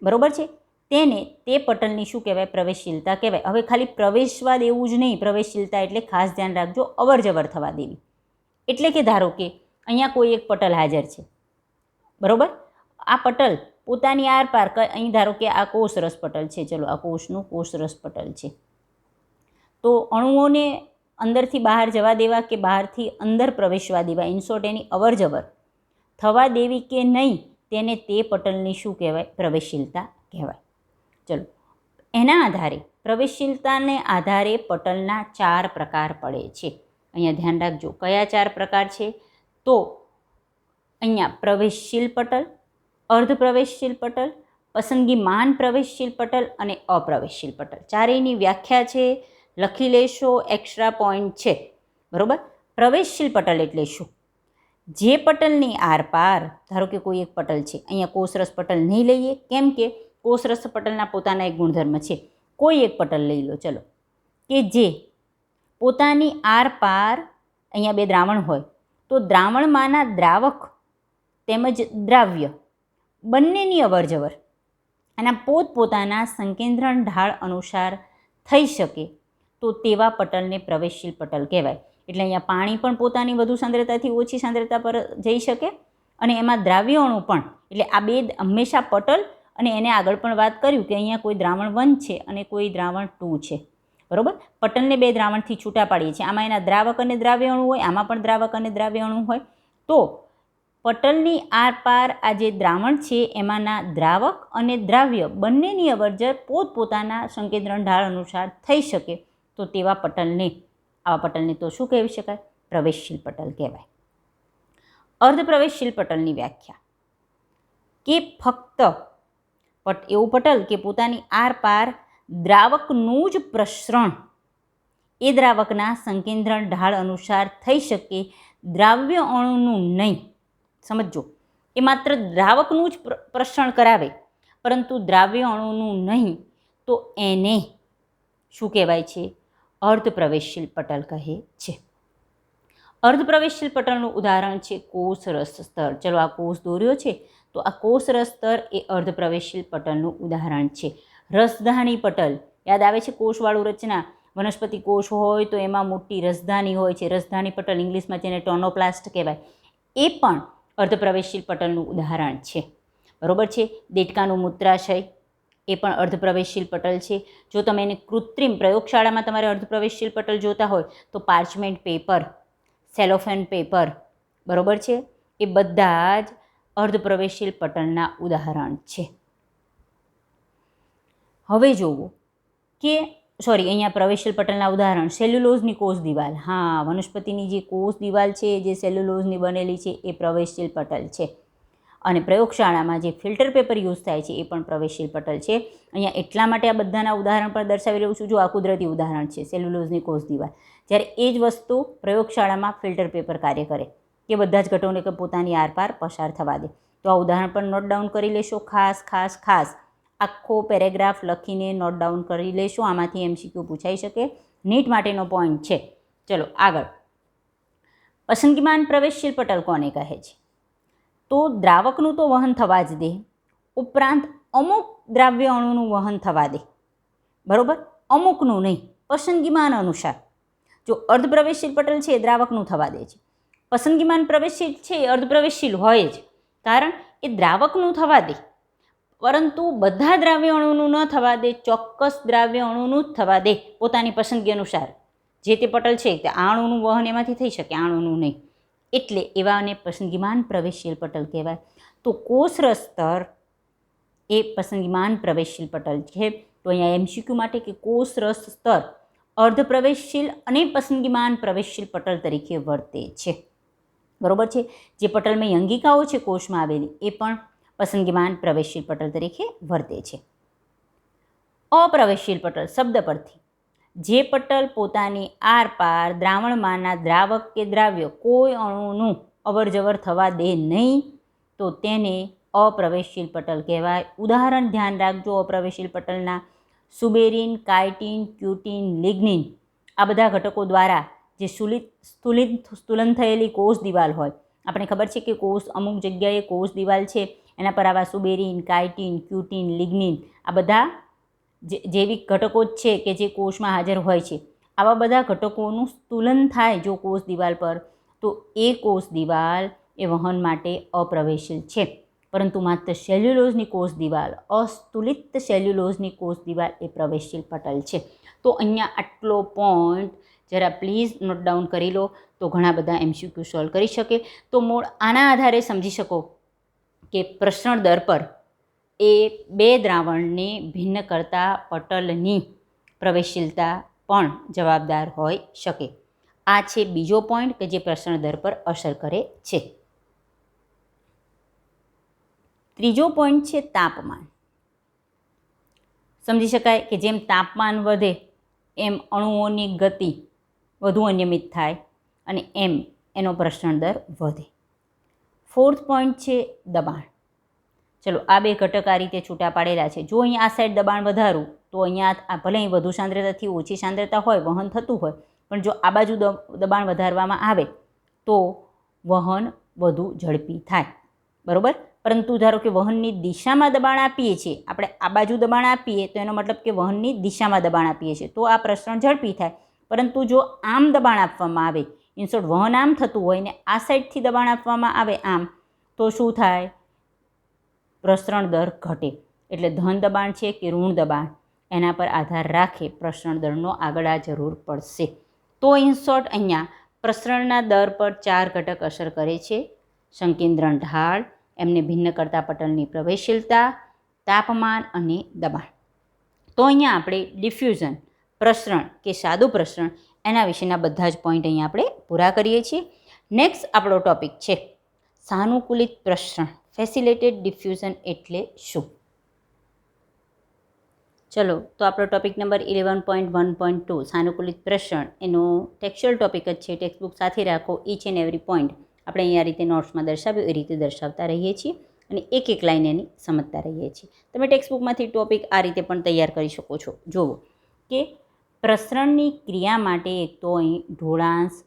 બરાબર છે, તેને તે પટલની શું કહેવાય? પ્રવેશશીલતા કહેવાય. હવે ખાલી પ્રવેશવા દેવું જ નહીં, પ્રવેશશીલતા એટલે ખાસ ધ્યાન રાખજો, અવરજવર થવા દેવી. એટલે કે ધારો કે અહીંયા કોઈ એક પટલ હાજર છે, બરાબર. આ પટલ પોતાની આરપાર, અહીં ધારો કે આ કોષરસ પટલ છે, ચલો આ કોષનું કોષરસ પટલ છે, તો અણુઓને અંદરથી બહાર જવા દેવા કે બહારથી અંદર પ્રવેશવા દેવા, ઇનશોર્ટ એની અવરજવર થવા દેવી કે નહીં તેને તે પટલની શું કહેવાય? પ્રવેશશીલતા કહેવાય. ચલો, એના આધારે પ્રવેશશીલતાને આધારે પટલના 4 પ્રકાર પડે છે. અહીંયા ધ્યાન રાખજો, કયા 4 પ્રકાર છે? તો અહીંયા પ્રવેશશીલ પટલ, અર્ધપ્રવેશશીલ પટલ, પસંદગીમાન પ્રવેશશીલ પટલ અને અપ્રવેશશીલ પટલ. ચારેયની વ્યાખ્યા છે, લખી લેશો, એક્સ્ટ્રા પોઈન્ટ છે, બરાબર. પ્રવેશશીલ પટલ એટલે શું? જે પટલની આરપાર, ધારો કે કોઈ એક પટલ છે, અહીંયા કોષરસ પટલ નહીં લઈએ, કેમ કે કોષરસ પટલના પોતાના એક ગુણધર્મ છે. કોઈ એક પટલ લઈ લો, ચલો, કે જે પોતાની આરપાર, અહીંયા બે દ્રાવણ હોય તો દ્રાવણમાંના દ્રાવક તેમજ દ્રાવ્ય બંનેની અવરજવર આના પોતપોતાના સંકેન્દ્રણ ઢાળ અનુસાર થઈ શકે તો તેવા પટલને પ્રવેશશીલ પટલ કહેવાય. એટલે અહીંયા પાણી પણ પોતાની વધુ સાંદ્રતાથી ઓછી સાંદ્રતા પર જઈ શકે અને એમાં દ્રાવ્ય અણુ પણ. એટલે આ બે હંમેશા પટલ, અને એને આગળ પણ વાત કર્યું કે અહીંયા કોઈ દ્રાવણ 1 છે અને કોઈ દ્રાવણ 2 છે, બરાબર. પટલને બે દ્રાવણથી છૂટા પાડીએ છીએ, આમાં એના દ્રાવક અને દ્રાવ્ય અણુ હોય, આમાં પણ દ્રાવક અને દ્રાવ્ય અણુ હોય. તો પટલની આરપાર આ જે દ્રાવણ છે એમાંના દ્રાવક અને દ્રાવ્ય બંનેની અવરજવર પોતપોતાના સંકેન્દ્રણ ઢાળ અનુસાર થઈ શકે તો તેવા પટલને આવા પટલને તો શું કહેવી શકાય? પ્રવેશશીલ પટલ કહેવાય. અર્ધપ્રવેશશીલ પટલની વ્યાખ્યા કે ફક્ત એવું પટલ કે પોતાની આરપાર દ્રાવકનું જ પ્રસરણ એ દ્રાવકના સંકેન્દ્રણ ઢાળ અનુસાર થઈ શકે, દ્રાવ્ય અણુનું નહીં. સમજો, એ માત્ર દ્રાવકનું જ પ્રસરણ કરાવે પરંતુ દ્રાવ્ય અણુનું નહીં, તો એને શું કહેવાય છે? અર્ધપ્રવેશશીલ પટલ કહે છે. અર્ધપ્રવેશશીલ પટલનું ઉદાહરણ છે કોષરસ સ્તર. ચલો, આ કોષ દોર્યો છે, તો આ કોષરસ સ્તર એ અર્ધપ્રવેશશીલ પટલનું ઉદાહરણ છે. રસધાની પટલ યાદ આવે છે? કોષવાળું રચના, વનસ્પતિ કોષ હોય તો એમાં મોટી રસધાની હોય છે. રસધાની પટલ, ઇંગ્લિશમાં જેને ટોનોપ્લાસ્ટ કહેવાય, એ પણ અર્ધપ્રવેશશીલ પટલનું ઉદાહરણ છે. બરોબર છે. દેડકાનું મૂત્રાશય એ પણ અર્ધપ્રવેશશીલ પટલ છે. જો તમે એને કૃત્રિમ પ્રયોગશાળામાં તમારે અર્ધપ્રવેશશીલ પટલ જોતા હોય તો પાર્ચમેન્ટ પેપર, સેલોફેન પેપર, બરોબર છે, એ બધા જ અર્ધપ્રવેશશીલ પટલના ઉદાહરણ છે. હવે જોવો કે અહીંયા પ્રવેશશીલ પટલના ઉદાહરણ સેલ્યુલોઝની કોષ દિવાલ. હા, વનસ્પતિની જે કોષ દિવાલ છે જે સેલ્યુલોઝની બનેલી છે એ પ્રવેશશીલ પટલ છે. અને પ્રયોગશાળામાં જે ફિલ્ટર પેપર યુઝ થાય છે એ પણ પ્રવેશશીલ પટલ છે. અહીંયા એટલા માટે આ બધાના ઉદાહરણ પર દર્શાવી રહ્યું છું. જો આ કુદરતી ઉદાહરણ છે સેલ્યુલોઝની કોષ દિવાલ, જ્યારે એ જ વસ્તુ પ્રયોગશાળામાં ફિલ્ટર પેપર કાર્ય કરે કે બધા જ ઘટકોને પોતાની આરપાર પસાર થવા દે. તો આ ઉદાહરણ પણ નોટ ડાઉન કરી લેશો. ખાસ આખો પેરેગ્રાફ લખીને નોટ ડાઉન કરી લેશો. આમાંથી એમસીક્યુ પૂછાઈ શકે, નીટ માટેનો પોઈન્ટ છે. ચલો આગળ. પસંદગીમાન પ્રવેશશીલ પટલ કોને કહે છે? તો દ્રાવકનું તો વહન થવા જ દે, ઉપરાંત અમુક દ્રાવ્ય અણુનું વહન થવા દે. બરોબર? અમુકનું નહીં, પસંદગીમાન અનુસાર. જો અર્ધપ્રવેશશીલ પટલ છે એ દ્રાવકનું થવા દે છે. પસંદગીમાન પ્રવેશશીલ છે એ અર્ધપ્રવેશશીલ હોય જ, કારણ એ દ્રાવકનું થવા દે, પરંતુ બધા દ્રાવ્ય અણુનું ન થવા દે, ચોક્કસ દ્રાવ્ય અણુનું જ થવા દે પોતાની પસંદગી અનુસાર. જે તે પટલ છે તે આ અણુનું વહન એમાંથી થઈ શકે, આ અણુનું નહીં. એટલે એવાને પસંદગીમાન પ્રવેશશીલ પટલ કહેવાય. તો કોષરસ સ્તર એ પસંદગીમાન પ્રવેશશીલ પટલ છે. તો અહીંયા એમસીક્યુ માટે કે કોષરસ સ્તર અર્ધપ્રવેશશીલ અને પસંદગીમાન પ્રવેશશીલ પટલ તરીકે વર્તે છે. બરોબર છે. જે પટલમાં અંગિકાઓ છે કોષમાં આવેલી એ પણ પસંદગીમાન પ્રવેશશીલ પટલ તરીકે વર્તે છે. અપ્રવેશશીલ પટલ શબ્દ પરથી જે પટલ પોતાની આરપાર દ્રાવણમાંના દ્રાવક કે દ્રાવ્ય કોઈ અણુનું અવરજવર થવા દે નહીં, તો તેને અપ્રવેશશીલ પટલ કહેવાય. ઉદાહરણ ધ્યાન રાખજો અપ્રવેશશીલ પટલના. સુબેરિન, કાઇટિન, ક્યુટિન, લિગ્નિન આ બધા ઘટકો દ્વારા જે સ્થૂલન થયેલી કોષ દિવાલ હોય, આપણે ખબર છે કે કોષ અમુક જગ્યાએ કોષ દિવાલ છે એના પર આવા સુબેરિન, કાઇટિન, ક્યુટિન, લિગ્નિન આ બધા જૈવિક ઘટકો જ છે કે જે કોષમાં હાજર હોય છે. આવા બધા ઘટકોનું સ્થૂલન થાય જો કોષ દિવાલ પર, તો એ કોષ દિવાલ એ વહન માટે અપ્રવેશશીલ છે. પરંતુ માત્ર સેલ્યુલોઝની કોષ દિવાલ, અસ્થૂલિત સેલ્યુલોઝની કોષ દિવાલ એ પ્રવેશશીલ પટલ છે. તો અહીંયા આટલો પોઈન્ટ જરા પ્લીઝ નોટ ડાઉન કરી લો, તો ઘણા બધા એમસીક્યુ સોલ્વ કરી શકે. તો મૂળ આના આધારે સમજી શકો કે પ્રસરણ દર પર એ બે દ્રાવણને ભિન્ન કરતા પટલની પ્રવેશશીલતા પણ જવાબદાર હોઈ શકે. આ છે બીજો પોઈન્ટ કે જે પ્રસરણ દર પર અસર કરે છે. ત્રીજો પોઈન્ટ છે તાપમાન. સમજી શકાય કે જેમ તાપમાન વધે એમ અણુઓની ગતિ વધુ અનિયમિત થાય અને એમ એનો પ્રસરણ દર વધે. ફોર્થ પોઈન્ટ છે દબાણ. ચલો, આ બે ઘટક આ રીતે છૂટા પાડેલા છે. જો અહીંયા આ સાઈડ દબાણ વધારું તો અહીંયા ભલે અહીં વધુ સાંદ્રતાથી ઓછી સાંદ્રતા હોય, વહન થતું હોય, પણ જો આ બાજુ દબાણ વધારવામાં આવે તો વહન વધુ ઝડપી થાય. બરાબર? પરંતુ ધારો કે વહનની દિશામાં દબાણ આપીએ છીએ, આપણે આ બાજુ દબાણ આપીએ તો એનો મતલબ કે વહનની દિશામાં દબાણ આપીએ છીએ તો આ પ્રસરણ ઝડપી થાય. પરંતુ જો આમ દબાણ આપવામાં આવે, ઇનશોર્ટ વહન આમ થતું હોય ને આ સાઈડથી દબાણ આપવામાં આવે આમ, તો શું થાય? પ્રસરણ દર ઘટે. એટલે ધન દબાણ છે કે ઋણ દબાણ એના પર આધાર રાખે પ્રસરણ દરનો આગળ આ જરૂર પડશે. તો ઇનશોર્ટ અહીંયા પ્રસરણના દર પર 4 ઘટક અસર કરે છે: સંકેન્દ્રણ ઢાળ, એમને ભિન્ન કરતા પટલની પ્રવેશશીલતા, તાપમાન અને દબાણ. તો અહીંયા આપણે ડિફ્યુઝન, પ્રસરણ કે સાદું પ્રસરણ એના વિશેના બધા જ પોઈન્ટ અહીંયા આપણે પૂરા કરીએ છીએ. નેક્સ્ટ આપણો ટોપિક છે સાનુકૂલિત પ્રસરણ. ફેસિલિટેડ ડિફ્યુઝન એટલે શું? ચલો, તો આપણો ટોપિક નંબર 11.1.2 સાનુકૂલિત પ્રસરણ એનો ટેક્સ્ચ્યુઅલ ટોપિક જ છે. ટેક્સ્ટબુક સાથે રાખો. ઈચ એન્ડ એવરી પોઈન્ટ આપણે અહીંયા રીતે નોટ્સમાં દર્શાવ્યું એ રીતે દર્શાવતા રહીએ છીએ અને એક એક લાઈન એની સમજતા રહીએ છીએ. તમે ટેક્સ્ટબુકમાંથી ટોપિક આ રીતે પણ તૈયાર કરી શકો છો. જુઓ કે પ્રસરણની ક્રિયા માટે એક તો અહીં ઢોળાંશ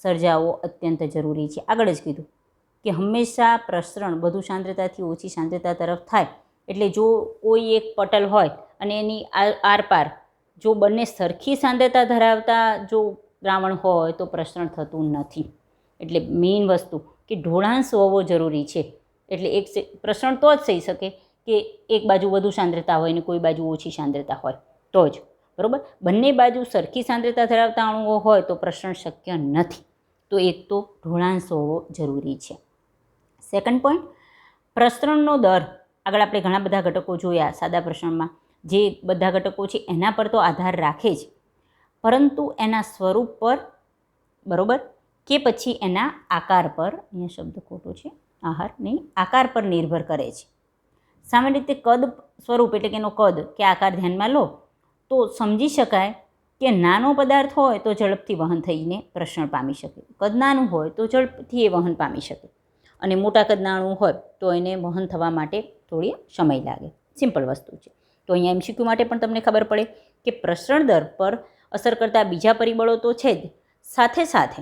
સર્જાવો અત્યંત જરૂરી છે. આગળ જ કીધું કે હંમેશા પ્રસરણ વધુ સાંદ્રતાથી ઓછી સાંદ્રતા તરફ થાય. એટલે જો કોઈ એક પટલ હોય અને એની આરપાર જો બંને સરખી સાંદ્રતા ધરાવતા જો દ્રાવણ હોય તો પ્રસરણ થતું નથી. એટલે મેઇન વસ્તુ કે ઢોળાંશ હોવો જરૂરી છે. એટલે એક પ્રસરણ તો જ થઈ શકે કે એક બાજુ વધુ સાંદ્રતા હોય અને કોઈ બાજુ ઓછી સાંદ્રતા હોય તો જ, બરાબર. બંને બાજુ સરખી સાંદ્રતા ધરાવતા અણુઓ હોય તો પ્રસરણ શક્ય નથી. તો એક તો ઢોળાંશ હોવો જરૂરી છે. સેકન્ડ પોઈન્ટ, પ્રસરણનો દર. આગળ આપણે ઘણા બધા ઘટકો જોયા સાદા પ્રસરણમાં. જે બધા ઘટકો છે એના પર તો આધાર રાખે જ, પરંતુ એના સ્વરૂપ પર, બરાબર, કે પછી એના આકાર પર, અહીંયા શબ્દ ખોટો છે, આહાર નહીં, આકાર પર નિર્ભર કરે છે. સામાન્ય રીતે કદ સ્વરૂપ એટલે કે એનો કદ કે આકાર ધ્યાનમાં લો તો સમજી શકાય કે નાનો પદાર્થ હોય તો ઝડપથી વહન થઈને પ્રસરણ પામી શકે. કદ નાનું હોય તો ઝડપથી એ વહન પામી શકે અને મોટા કદના અણુ હોય તો એને વહન થવા માટે થોડી સમય લાગે. સિમ્પલ વસ્તુ છે. તો અહીંયા એમસીક્યુ માટે પણ તમને ખબર પડે કે પ્રસરણ દર પર અસર કરતા બીજા પરિબળો તો છે જ, સાથે સાથે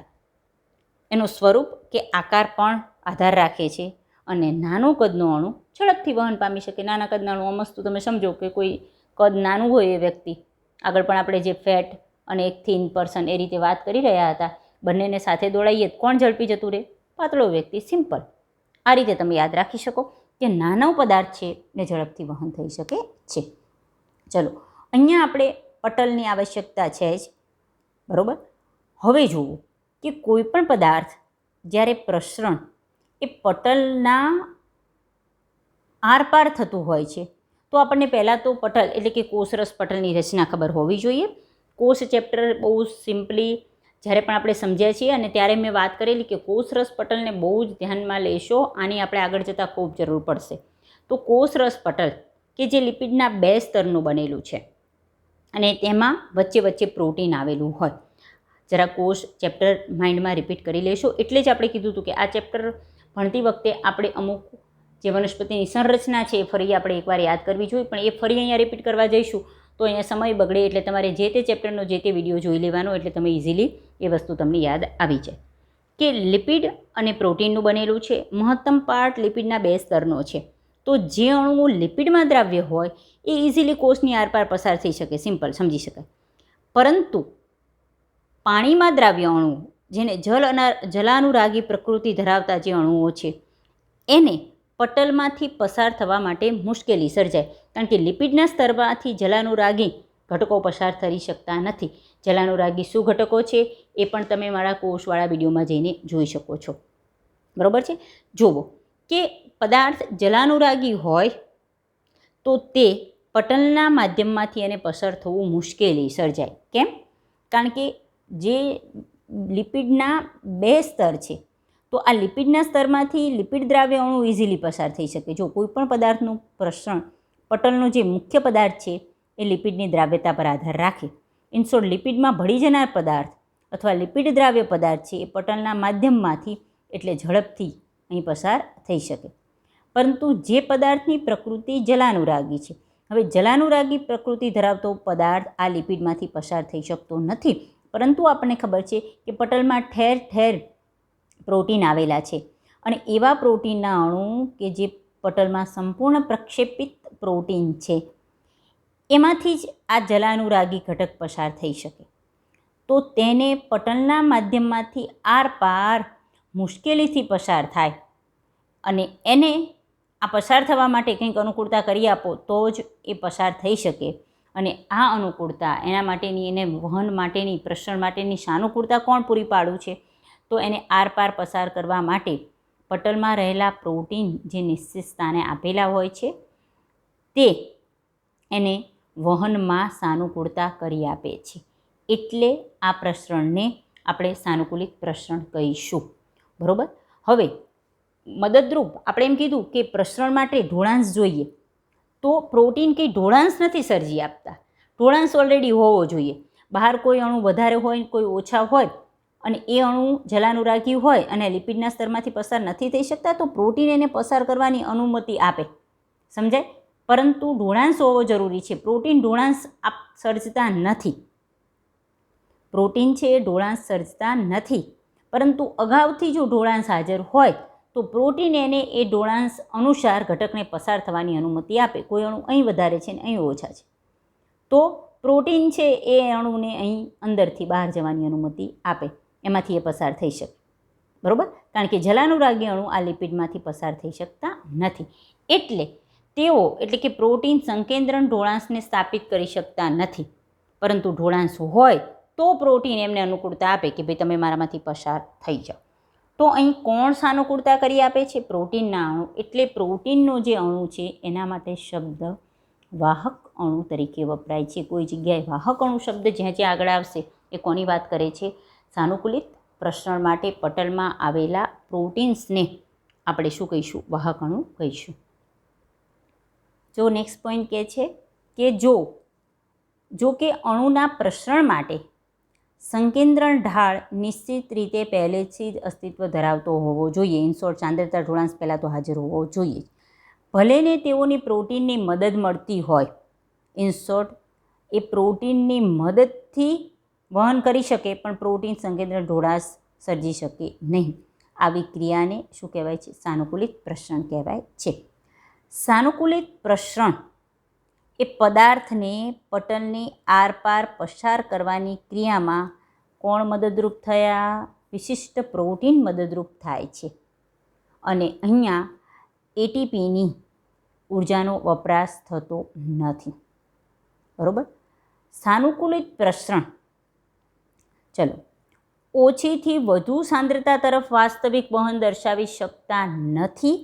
એનું સ્વરૂપ કે આકાર પણ આધાર રાખે છે અને નાનું કદનો અણુ ઝડપથી વહન પામી શકે. નાના કદના અણુ મસ્તું તમે સમજો કે કોઈ કદ નાનું હોય એ વ્યક્તિ, આગળ પણ આપણે જે ફેટ અને એક થીન પર્સન એ રીતે વાત કરી રહ્યા હતા, બંનેને સાથે દોડાઈએ કોણ ઝડપી જતું રહે? પાતળો વ્યક્તિ. સિમ્પલ. આ રીતે તમે યાદ રાખી શકો કે નાનો પદાર્થ છે ને ઝડપથી વહન થઈ શકે છે. ચલો, અહીંયા આપણે પટલની આવશ્યકતા છે જ, બરાબર. હવે જુઓ કે કોઈ પણ પદાર્થ જ્યારે પ્રસરણ એ પટલના આરપાર થતું હોય છે તો આપણને પહેલાં તો પટલ એટલે કે કોષરસ પટલની રચના ખબર હોવી જોઈએ. કોષ ચેપ્ટર બહુ સિમ્પલી જ્યારે પણ આપણે સમજ્યા છીએ અને ત્યારે મેં વાત કરેલી કે કોષરસ પટલને બહુ જ ધ્યાનમાં લેશો. આની આપણે આગળ જતાં ખૂબ જરૂર પડશે. તો કોષરસ પટલ કે જે લિપિડના 2 સ્તરનું બનેલું છે અને તેમાં વચ્ચે વચ્ચે પ્રોટીન આવેલું હોય. જરા કોષ ચેપ્ટર માઇન્ડમાં રિપીટ કરી લેશો. એટલે જ આપણે કીધું હતું કે આ ચેપ્ટર ભણતી વખતે આપણે અમુક જે વનસ્પતિની સંરચના છે એ ફરી આપણે એકવાર યાદ કરવી જોઈએ. પણ એ ફરી અહીંયા રિપીટ કરવા જઈશું તો અહીંયા સમય બગડે. એટલે તમારે જે તે ચેપ્ટરનો જે તે વિડીયો જોઈ લેવાનો, એટલે તમે ઇઝીલી એ વસ્તુ તમને યાદ આવી જાય કે લિપિડ અને પ્રોટીનનું બનેલું છે. મહત્તમ પાર્ટ લિપિડના 2 સ્તરનો છે. તો જે અણુઓ લિપિડમાં દ્રાવ્ય હોય એ ઇઝીલી કોષની આરપાર પસાર થઈ શકે. સિમ્પલ, સમજી શકાય. પરંતુ પાણીમાં દ્રાવ્ય અણુ જેને જલાનુરાગી પ્રકૃતિ ધરાવતા જે અણુઓ છે એને પટલમાંથી પસાર થવા માટે મુશ્કેલી સર્જાય. કારણ કે લિપિડના સ્તરમાંથી જલાનુરાગી ઘટકો પસાર થઈ શકતા નથી. જલાનુરાગી શું ઘટકો છે એ પણ તમે મારા કોષવાળા વિડીયોમાં જઈને જોઈ શકો છો, બરાબર છે. જુઓ કે પદાર્થ જલાનુરાગી હોય તો તે પટલના માધ્યમમાંથી એને પસાર થવું મુશ્કેલી સર્જાય. કેમ? કારણ કે જે લિપિડના 2 સ્તર છે તો આ લિપિડના સ્તરમાંથી લિપિડ દ્રાવ્ય અણુ ઇઝીલી પસાર થઈ શકે. જો કોઈ પણ પદાર્થનું પ્રસરણ પટલનો જે મુખ્ય પદાર્થ છે એ લિપિડની દ્રાવ્યતા પર આધાર રાખે. ઇન શોર્ટ, લિપિડમાં ભળી જનાર પદાર્થ અથવા લિપિડ દ્રાવ્ય પદાર્થ છે એ પટલના માધ્યમમાંથી એટલે ઝડપથી અહીં પસાર થઈ શકે. પરંતુ જે પદાર્થની પ્રકૃતિ જલાનુરાગી છે, હવે જલાનુરાગી પ્રકૃતિ ધરાવતો પદાર્થ આ લિપિડમાંથી પસાર થઈ શકતો નથી. પરંતુ આપણને ખબર છે કે પટલમાં ઠેર ઠેર પ્રોટીન આવેલા છે અને એવા પ્રોટીનના અણુ કે જે પટલમાં સંપૂર્ણ પ્રક્ષેપિત પ્રોટીન છે એમાંથી જ આ જલાનુરાગી ઘટક પસાર થઈ શકે. તો તેને પટલના માધ્યમમાંથી આરપાર મુશ્કેલીથી પસાર થાય અને એને આ પસાર થવા માટે કંઈક અનુકૂળતા કરી આપો તો જ એ પસાર થઈ શકે. અને આ અનુકૂળતા એના માટેની, એને વહન માટેની, પ્રસરણ માટેની સાનુકૂળતા કોણ પૂરી પાડું છે? તો એને આરપાર પસાર કરવા માટે પટલમાં રહેલા પ્રોટીન જે નિશ્ચિત સ્થાને આપેલા હોય છે તે એને વહનમાં સાનુકૂળતા કરી આપે છે. એટલે આ પ્રસરણને આપણે સાનુકૂલિત પ્રસરણ કહીશું. બરાબર. હવે મદદરૂપ આપણે એમ કીધું કે પ્રસરણ માટે ઢોળાંશ જોઈએ, તો પ્રોટીન કંઈ ઢોળાંશ નથી સર્જી આપતા. ઢોળાંશ ઓલરેડી હોવો જોઈએ. બહાર કોઈ અણુ વધારે હોય, કોઈ ઓછા હોય, અને એ અણુ જલાનુરાગી હોય અને લિપિડના સ્તરમાંથી પસાર નથી થઈ શકતા, તો પ્રોટીન એને પસાર કરવાની અનુમતિ આપે. સમજાય? પરંતુ ઢોળાંશ હોવો જરૂરી છે. પ્રોટીન ઢોળાંશ સર્જતા નથી. પ્રોટીન છે એ ઢોળાંશ સર્જતા નથી, પરંતુ અગાઉથી જો ઢોળાંશ હાજર હોય તો પ્રોટીન એને એ ઢોળાંશ અનુસાર ઘટકને પસાર થવાની અનુમતિ આપે. કોઈ અણુ અહીં વધારે છે ને અહીં ઓછા છે, તો પ્રોટીન છે એ અણુને અહીં અંદરથી બહાર જવાની અનુમતિ આપે, એમાંથી એ પસાર થઈ શકે. બરાબર. કારણ કે જલાનુરાગી અણુ આ લિપિડમાંથી પસાર થઈ શકતા નથી. એટલે કે પ્રોટીન સંકેન્દ્રણ ઢોળાંશને સ્થાપિત કરી શકતા નથી, પરંતુ ઢોળાંશ હોય તો પ્રોટીન એમને અનુકૂળતા આપે કે ભાઈ તમે મારામાંથી પસાર થઈ જાઓ. તો અહીં કોણ સાનુકૂળતા કરી આપે છે? પ્રોટીનના અણુ. એટલે પ્રોટીનનો જે અણુ છે એના માટે શબ્દ વાહક અણુ તરીકે વપરાય છે. કોઈ જગ્યાએ વાહક અણુ શબ્દ જ્યાં જ્યાં આગળ આવશે એ કોની વાત કરે છે? સાનુકૂલિત પ્રસરણ માટે પટલમાં આવેલા પ્રોટીન્સને આપણે શું કહીશું? વાહક અણુ કહીશું. જો નેક્સ્ટ પોઈન્ટ કહે છે કે જો કે અણુના પ્રસરણ માટે સંકેન્દ્રણ ઢાળ નિશ્ચિત રીતે પહેલેથી જ અસ્તિત્વ ધરાવતો હોવો જોઈએ. ઇન શોર્ટ, સાંદ્રતા ઢોળાંશ પહેલાં તો હાજર હોવો જોઈએ. ભલેને તેઓની પ્રોટીનની મદદ મળતી હોય. ઇન શોર્ટ, એ પ્રોટીનની મદદથી વહન કરી શકે, પણ પ્રોટીન સંકેન્દ્રણ ઢોળાંશ સર્જી શકે નહીં. આવી ક્રિયાને શું કહેવાય છે? સાનુકૂલિત પ્રસરણ કહેવાય છે. સાનુકૂલિત પ્રસરણ એ પદાર્થને પટલની આરપાર પસાર કરવાની ક્રિયામાં કોણ મદદરૂપ થયા? વિશિષ્ટ પ્રોટીન મદદરૂપ થાય છે. અને અહીંયા એટીપીની ઉર્જાનો વપરાશ થતો નથી. બરાબર. સાનુકૂલિત પ્રસરણ, ચલો, ઓછીથી વધુ સાંદ્રતા તરફ વાસ્તવિક વહન દર્શાવી શકતા નથી.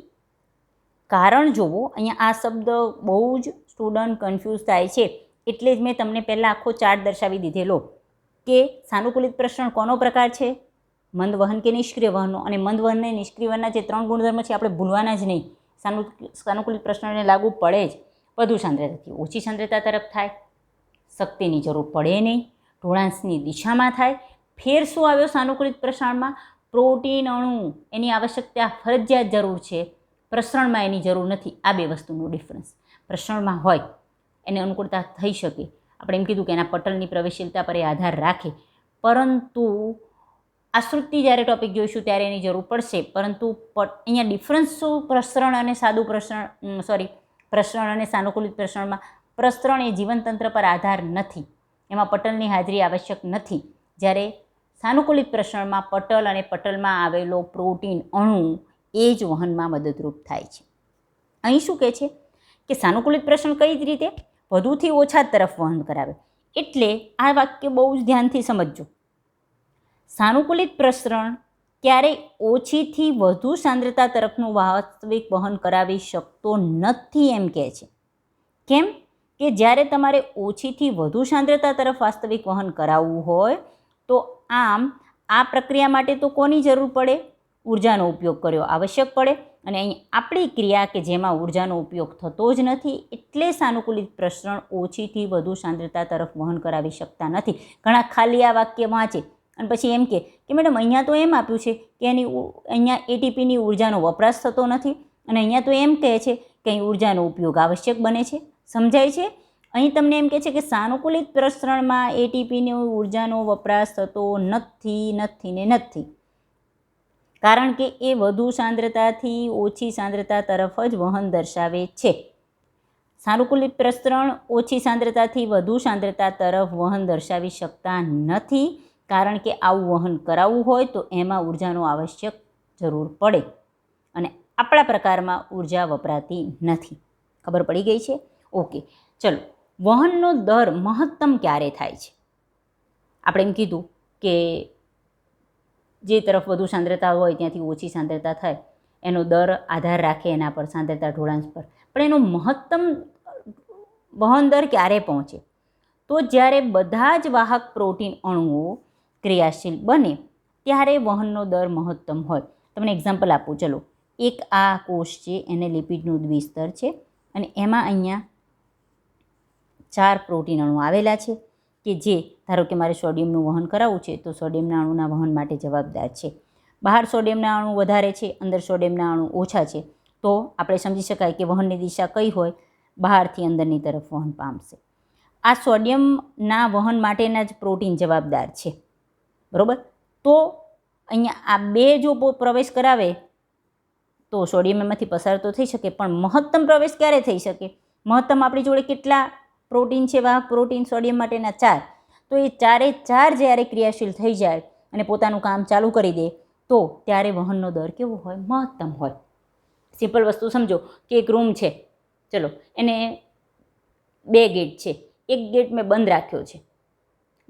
કારણ જુઓ, અહીંયા આ શબ્દ બહુ જ સ્ટુડન્ટ કન્ફ્યુઝ થાય છે, એટલે જ મેં તમને પહેલાં આખો ચાર્ટ દર્શાવી દીધેલો કે સાનુકૂલિત પ્રસરણ કોનો પ્રકાર છે? મંદ વહન કે નિષ્ક્રિય વહનનો. અને મંદ વહન અને નિષ્ક્રિય વહનના જે 3 ગુણધર્મ છે આપણે ભૂલવાના જ નહીં. સાનુકૂલિત પ્રસરણને લાગુ પડે જ. વધુ સાંદ્રતાથી ઓછી સાંદ્રતા તરફ થાય, શક્તિની જરૂર પડે નહીં, ઢોળાંશની દિશામાં થાય. ફેર શું આવ્યો સાનુકૂલિત પ્રસરણમાં? પ્રોટીન અણુ એની આવશ્યકતા ફરજિયાત જરૂર છે, પ્રસરણમાં એની જરૂર નથી. આ બે વસ્તુનો ડિફરન્સ. પ્રસરણમાં હોય એને અનુકૂળતા થઈ શકે, આપણે એમ કીધું કે એના પટલની પ્રવેશશીલતા પર એ આધાર રાખે, પરંતુ આશ્રુતિ જ્યારે ટોપિક જોઈશું ત્યારે એની જરૂર પડશે. પરંતુ અહીંયા ડિફરન્સ શું? પ્રસરણ અને સાદું પ્રસરણ, પ્રસરણ અને સાનુકૂલિત પ્રસરણમાં પ્રસરણ એ જીવનતંત્ર પર આધાર નથી, એમાં પટલની હાજરી આવશ્યક નથી. જ્યારે સાનુકૂલિત પ્રસરણમાં પટલ અને પટલમાં આવેલો પ્રોટીન અણુ એ જ વહનમાં મદદરૂપ થાય છે. અહીં શું કહે છે કે સાનુકૂલિત પ્રસરણ કઈ જ રીતે? વધુથી ઓછા તરફ વહન કરાવે. એટલે આ વાક્ય બહુ જ ધ્યાનથી સમજજો. સાનુકૂલિત પ્રસરણ ક્યારેય ઓછીથી વધુ સાંદ્રતા તરફનું વાસ્તવિક વહન કરાવી શકતો નથી એમ કહે છે. કેમ? કે જ્યારે તમારે ઓછીથી વધુ સાંદ્રતા તરફ વાસ્તવિક વહન કરાવવું હોય તો આ પ્રક્રિયા માટે તો કોની જરૂર પડે? ઉર્જાનો ઉપયોગ કર્યો આવશ્યક પડે. અને અહીં આપણી ક્રિયા કે જેમાં ઉર્જાનો ઉપયોગ થતો જ નથી, એટલે સાનુકૂલિત પ્રસરણ ઓછીથી વધુ સાંદ્રતા તરફ વહન કરાવી શકતા નથી. ઘણા ખાલી આ વાક્ય વાંચે અને પછી એમ કે મેડમ અહીંયા તો એમ આપ્યું છે કે અહીંયા એટીપીની ઉર્જાનો વપરાશ થતો નથી, અને અહીંયા તો એમ કહે છે કે અહીં ઉર્જાનો ઉપયોગ આવશ્યક બને છે. સમજાય છે? અહીં તમને એમ કહે છે કે સાનુકૂલિત પ્રસરણમાં એટીપીની ઉર્જાનો વપરાશ થતો નથી, કારણ કે એ વધુ સાંદ્રતાથી ઓછી સાંદ્રતા તરફ જ વહન દર્શાવે છે. સાનુકૂલિત પ્રસરણ ઓછી સાંદ્રતાથી વધુ સાંદ્રતા તરફ વહન દર્શાવી શકતા નથી, કારણ કે આવું વહન કરાવવું હોય તો એમાં ઉર્જાનો આવશ્યક જરૂર પડે, અને આપણા પ્રકારમાં ઉર્જા વપરાતી નથી. ખબર પડી ગઈ છે? ઓકે, ચલો. વહનનો દર મહત્તમ ક્યારે થાય છે? આપણે એમ કીધું કે જે તરફ વધુ સાંદ્રતા હોય ત્યાંથી ઓછી સાંદ્રતા થાય, એનો દર આધાર રાખે એના પર, સાંદ્રતા ઢોળાંશ પર. પણ એનો મહત્તમ વહન દર ક્યારે પહોંચે? તો જ્યારે બધા જ વાહક પ્રોટીન અણુઓ ક્રિયાશીલ બને ત્યારે વહનનો દર મહત્તમ હોય. તમને એક્ઝામ્પલ આપું, ચલો. એક આ કોષ છે, એને લિપિડનું દ્વિસ્તર છે અને એમાં અહીંયા 4 પ્રોટીન અણુ આવેલા છે કે જે, ધારો કે મારે સોડિયમનું વહન કરાવવું છે તો સોડિયમના અણુના વહન માટે જવાબદાર છે. બહાર સોડિયમના અણુ વધારે છે, અંદર સોડિયમના અણુ ઓછા છે, તો આપણે સમજી શકાય કે વહનની દિશા કઈ હોય, બહારથી અંદરની તરફ વહન પામશે. આ સોડિયમના વહન માટેના જ પ્રોટીન જવાબદાર છે, બરાબર. તો અહીંયા આ બે જો પ્રવેશ કરાવે તો સોડિયમ એમાંથી પસાર તો થઈ શકે, પણ મહત્તમ પ્રવેશ ક્યારે થઈ શકે? મહત્તમ આપણી જોડે કેટલા પ્રોટીન છે, વાહક પ્રોટીન સોડિયમ માટેના 4. તો એ 4 જ્યારે ક્રિયાશીલ થઈ જાય અને પોતાનું કામ ચાલુ કરી દે તો ત્યારે વહનનો દર કેવો હોય? મહત્તમ હોય. સિમ્પલ વસ્તુ સમજો કે એક રૂમ છે, ચલો, એને 2 ગેટ છે. એક ગેટ મેં બંધ રાખ્યો છે,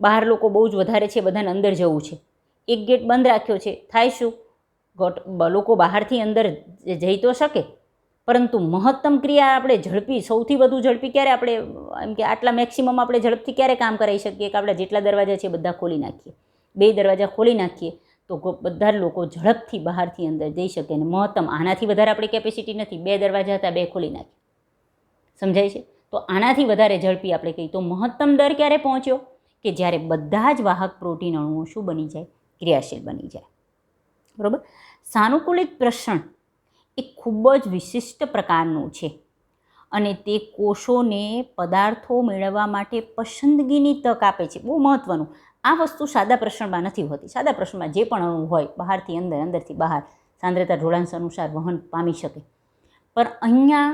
બહાર લોકો બહુ જ વધારે છે, બધાને અંદર જવું છે. એક ગેટ બંધ રાખ્યો છે, થાય શું? લોકો બહારથી અંદર જઈ તો શકે, પરંતુ મહત્તમ ક્રિયા આપણે ઝડપી, સૌથી વધુ ઝડપી ક્યારે આપણે, એમ કે આટલા મેક્સિમમ આપણે ઝડપથી ક્યારે કામ કરાવી શકીએ કે આપણે જેટલા દરવાજા છે બધા ખોલી નાખીએ, 2 દરવાજા ખોલી નાખીએ તો બધા લોકો ઝડપથી બહારથી અંદર જઈ શકે. અને મહત્તમ આનાથી વધારે આપણી કેપેસિટી નથી, 2 દરવાજા હતા, 2 ખોલી નાખીએ. સમજાય છે? તો આનાથી વધારે ઝડપી આપણે કહીએ તો મહત્તમ દર ક્યારે પહોંચ્યો? કે જ્યારે બધા જ વાહક પ્રોટીન અણુઓ શું બની જાય? ક્રિયાશીલ બની જાય, બરાબર. સાનુકૂલિત પ્રસરણ એ ખૂબ જ વિશિષ્ટ પ્રકારનું છે અને તે કોષોને પદાર્થો મેળવવા માટે પસંદગીની તક આપે છે. બહુ મહત્ત્વનું. આ વસ્તુ સાદા પ્રસરણમાં નથી હોતી. સાદા પ્રસરણમાં જે પણ અણુ હોય, બહારથી અંદર, અંદરથી બહાર, સાંદ્રતા ઢોળાંશ અનુસાર વહન પામી શકે, પણ અહીંયા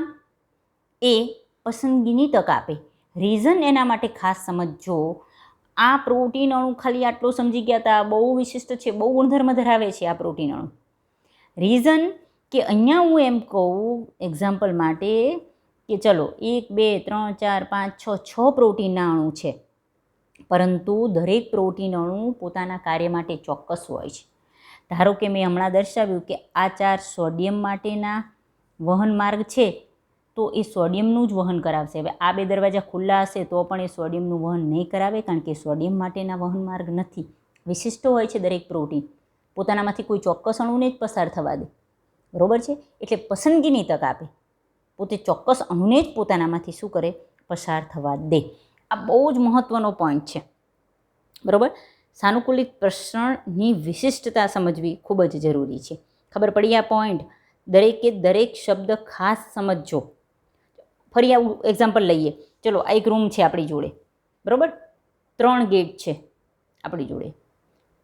એ પસંદગીની તક આપે. રીઝન એના માટે ખાસ સમજજો. આ પ્રોટીન અણુ ખાલી આટલું સમજી ગયા હતા, બહુ વિશિષ્ટ છે, બહુ ગુણધર્મ ધરાવે છે આ પ્રોટીન અણુ. રીઝન કે અહીંયા હું એમ કહું એક્ઝામ્પલ માટે કે ચલો 1 2 3 4 5 6 પ્રોટીનના અણુ છે, પરંતુ દરેક પ્રોટીન અણુ પોતાના કાર્ય માટે ચોક્કસ હોય છે. ધારો કે મેં હમણાં દર્શાવ્યું કે આ 4 સોડિયમ માટેના વહન માર્ગ છે, તો એ સોડિયમનું જ વહન કરાવશે. હવે આ 2 દરવાજા ખુલ્લા હશે તો પણ એ સોડિયમનું વહન નહીં કરાવે, કારણ કે સોડિયમ માટેના વહન માર્ગ નથી. વિશિષ્ટ હોય છે દરેક પ્રોટીન, પોતાનામાંથી કોઈ ચોક્કસ અણુને જ પસાર થવા દે, બરાબર છે. એટલે પસંદગીની તક આપે, પોતે ચોક્કસ અણુને જ પોતાનામાંથી શું કરે? પસાર થવા દે. આ બહુ જ મહત્ત્વનો પોઈન્ટ છે, બરાબર. સાનુકૂલિત પ્રસરણની વિશિષ્ટતા સમજવી ખૂબ જ જરૂરી છે. ખબર પડી આ પોઈન્ટ? દરેકે દરેક શબ્દ ખાસ સમજજો. ફરી આવું એક્ઝામ્પલ લઈએ. ચલો, આ એક રૂમ છે આપણી જોડે, બરાબર. 3 ગેટ છે આપણી જોડે.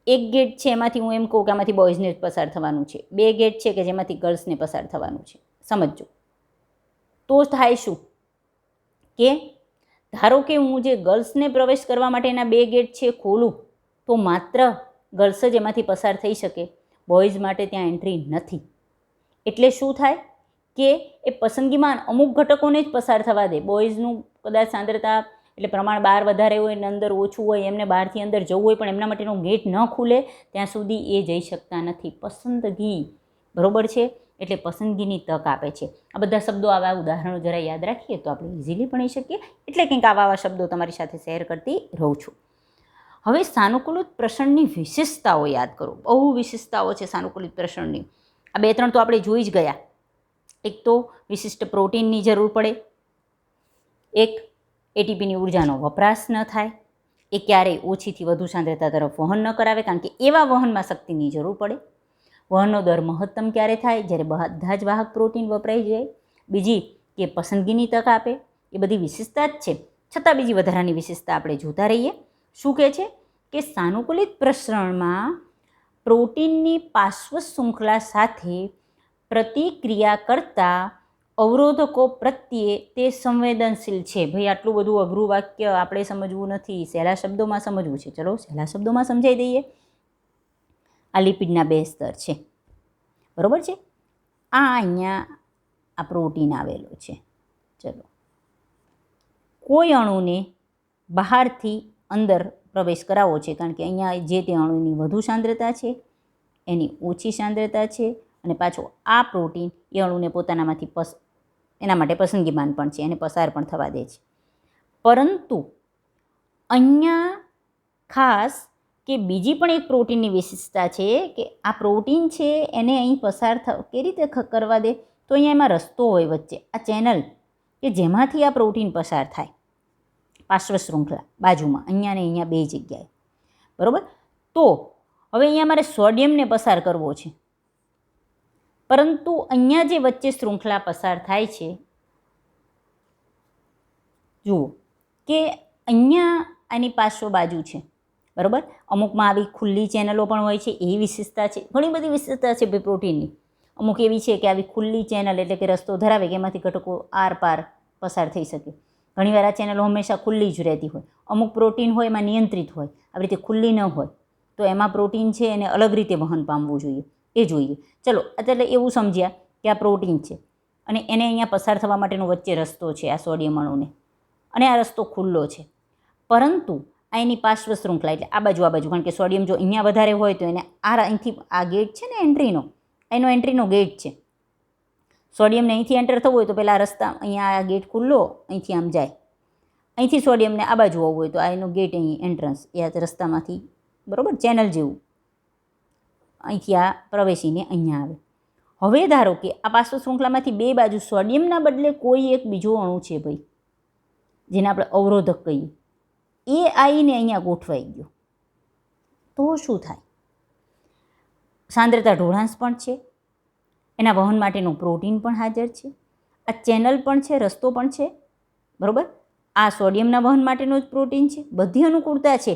એક ગેટ છે એમાંથી હું એમ કહું કે આમાંથી બોયઝને પસાર થવાનું છે. 2 ગેટ છે કે જેમાંથી ગર્લ્સને પસાર થવાનું છે. સમજજો. તો થાય શું કે ધારો કે હું જે ગર્લ્સને પ્રવેશ કરવા માટેના 2 ગેટ છે ખોલું તો માત્ર ગર્લ્સ જ એમાંથી પસાર થઈ શકે, બોયઝ માટે ત્યાં એન્ટ્રી નથી. એટલે શું થાય કે એ પસંદગીમાં અમુક ઘટકોને જ પસાર થવા દે. બોયઝનું કદાચ સાંદ્રતા એટલે પ્રમાણ બહાર વધારે હોય ને અંદર ઓછું હોય, એમને બહારથી અંદર જવું હોય પણ એમના માટેનો ગેટ ન ખુલે ત્યાં સુધી એ જઈ શકતા નથી. પસંદગી, બરાબર છે. એટલે પસંદગીની તક આપે છે. આ બધા શબ્દો, આવા ઉદાહરણો જરા યાદ રાખીએ તો આપણે ઇઝીલી ભણી શકીએ. એટલે કંઈક આવા શબ્દો તમારી સાથે શેર કરતી રહું છું. હવે સાનુકૂલિત પ્રસરણની વિશેષતાઓ યાદ કરો. બહુ વિશેષતાઓ છે સાનુકૂલિત પ્રસરણની. આ 2-3 તો આપણે જોઈ જ ગયા. એક તો વિશિષ્ટ પ્રોટીનની જરૂર પડે, એક એટીપીની ઉર્જાનો વપરાશ ન થાય, એ ક્યારેય ઓછીથી વધુ સાંદ્રતા તરફ વહન ન કરાવે, કારણ કે એવા વહનમાં શક્તિની જરૂર પડે. વહનનો દર મહત્તમ ક્યારે થાય? જ્યારે બધા જ વાહક પ્રોટીન વપરાઈ જાય. બીજી કે પસંદગીની તક આપે. એ બધી વિશેષતા જ છે. છતાં બીજી વધારાની વિશેષતા આપણે જોતા રહીએ. શું કહે છે કે સાનુકૂલિત પ્રસરણમાં પ્રોટીનની પાર્શ્વ શૃંખલા સાથે પ્રતિક્રિયા કરતા અવરોધકો પ્રત્યે તે સંવેદનશીલ છે. ભાઈ, આટલું બધું અઘરું વાક્ય આપણે સમજવું નથી, સહેલા શબ્દોમાં સમજવું છે. ચલો, સહેલા શબ્દોમાં સમજાવી દઈએ. આ લિપિડના 2 સ્તર છે, બરાબર છે. આ અહીંયા આ પ્રોટીન આવેલો છે. ચલો, કોઈ અણુને બહારથી અંદર પ્રવેશ કરાવવો છે, કારણ કે અહીંયા જે તે અણુની વધુ સાંદ્રતા છે, એની ઓછી સાંદ્રતા છે, અને પાછો આ પ્રોટીન એ અણુને પોતાનામાંથી એના માટે પસંદગીમાન પણ છે, એને પસાર પણ થવા દે છે. પરંતુ અહીંયા ખાસ કે બીજી પણ એક પ્રોટીનની વિશેષતા છે કે આ પ્રોટીન છે એને અહીં પસાર કેવી રીતે કરવા દે, તો અહીંયા એમાં રસ્તો હોય વચ્ચે, આ ચેનલ કે જેમાંથી આ પ્રોટીન પસાર થાય, પાર્શ્વ શૃંખલા બાજુમાં અહીંયા ને અહીંયા બે જગ્યાએ, બરાબર. તો હવે અહીંયા મારે સોડિયમને પસાર કરવો છે, પરંતુ અહીંયા જે વચ્ચે શૃંખલા પસાર થાય છે, જુઓ કે અહીંયા આની પાર્શ્વ બાજુ છે, બરાબર. અમુકમાં આવી ખુલ્લી ચેનલો પણ હોય છે, એ વિશેષતા છે. ઘણી બધી વિશેષતા છે ભાઈ પ્રોટીનની. અમુક એવી છે કે આવી ખુલ્લી ચેનલ એટલે કે રસ્તો ધરાવે કે એમાંથી ઘટકો આર પાર પસાર થઈ શકે. ઘણીવાર આ ચેનલો હંમેશા ખુલ્લી જ રહેતી હોય. અમુક પ્રોટીન હોય એમાં નિયંત્રિત હોય, આવી રીતે ખુલ્લી ન હોય, તો એમાં પ્રોટીન છે એને અલગ રીતે વહન પામવું જોઈએ, એ જોઈએ. ચલો અત્યારે એવું સમજ્યા કે આ પ્રોટીન છે અને એને અહીંયા પસાર થવા માટેનો વચ્ચે રસ્તો છે આ સોડિયમ અણુને, અને આ રસ્તો ખુલ્લો છે. પરંતુ આ એની પાર્શ્વ શૃંખલા એટલે આ બાજુ કારણ કે સોડિયમ જો અહીંયા વધારે હોય તો એને અહીંથી આ ગેટ છે ને એન્ટ્રીનો, એનો એન્ટ્રીનો ગેટ છે. સોડિયમને અહીંથી એન્ટર થવું હોય તો પહેલાં રસ્તા અહીંયા આ ગેટ ખુલ્લો, અહીંથી આમ જાય. અહીંથી સોડિયમને આ બાજુ આવવું હોય તો આ એનો ગેટ અહીં એન્ટ્રન્સ એ આ રસ્તામાંથી, બરાબર, ચેનલ જેવું અહીંથી આ પ્રવેશીને અહીંયા આવે. હવે ધારો કે આ પાર્શ્વ શૃંખલામાંથી બે બાજુ સોડિયમના બદલે કોઈ એક બીજો અણુ છે ભાઈ, જેને આપણે અવરોધક કહીએ, એ આવીને અહીંયા ગોઠવાઈ ગયો, તો શું થાય? સાંદ્રતા ઢોળાંશ પણ છે, એના વહન માટેનું પ્રોટીન પણ હાજર છે, આ ચેનલ પણ છે, રસ્તો પણ છે, બરાબર. આ સોડિયમના વહન માટેનું જ પ્રોટીન છે, બધી અનુકૂળતા છે.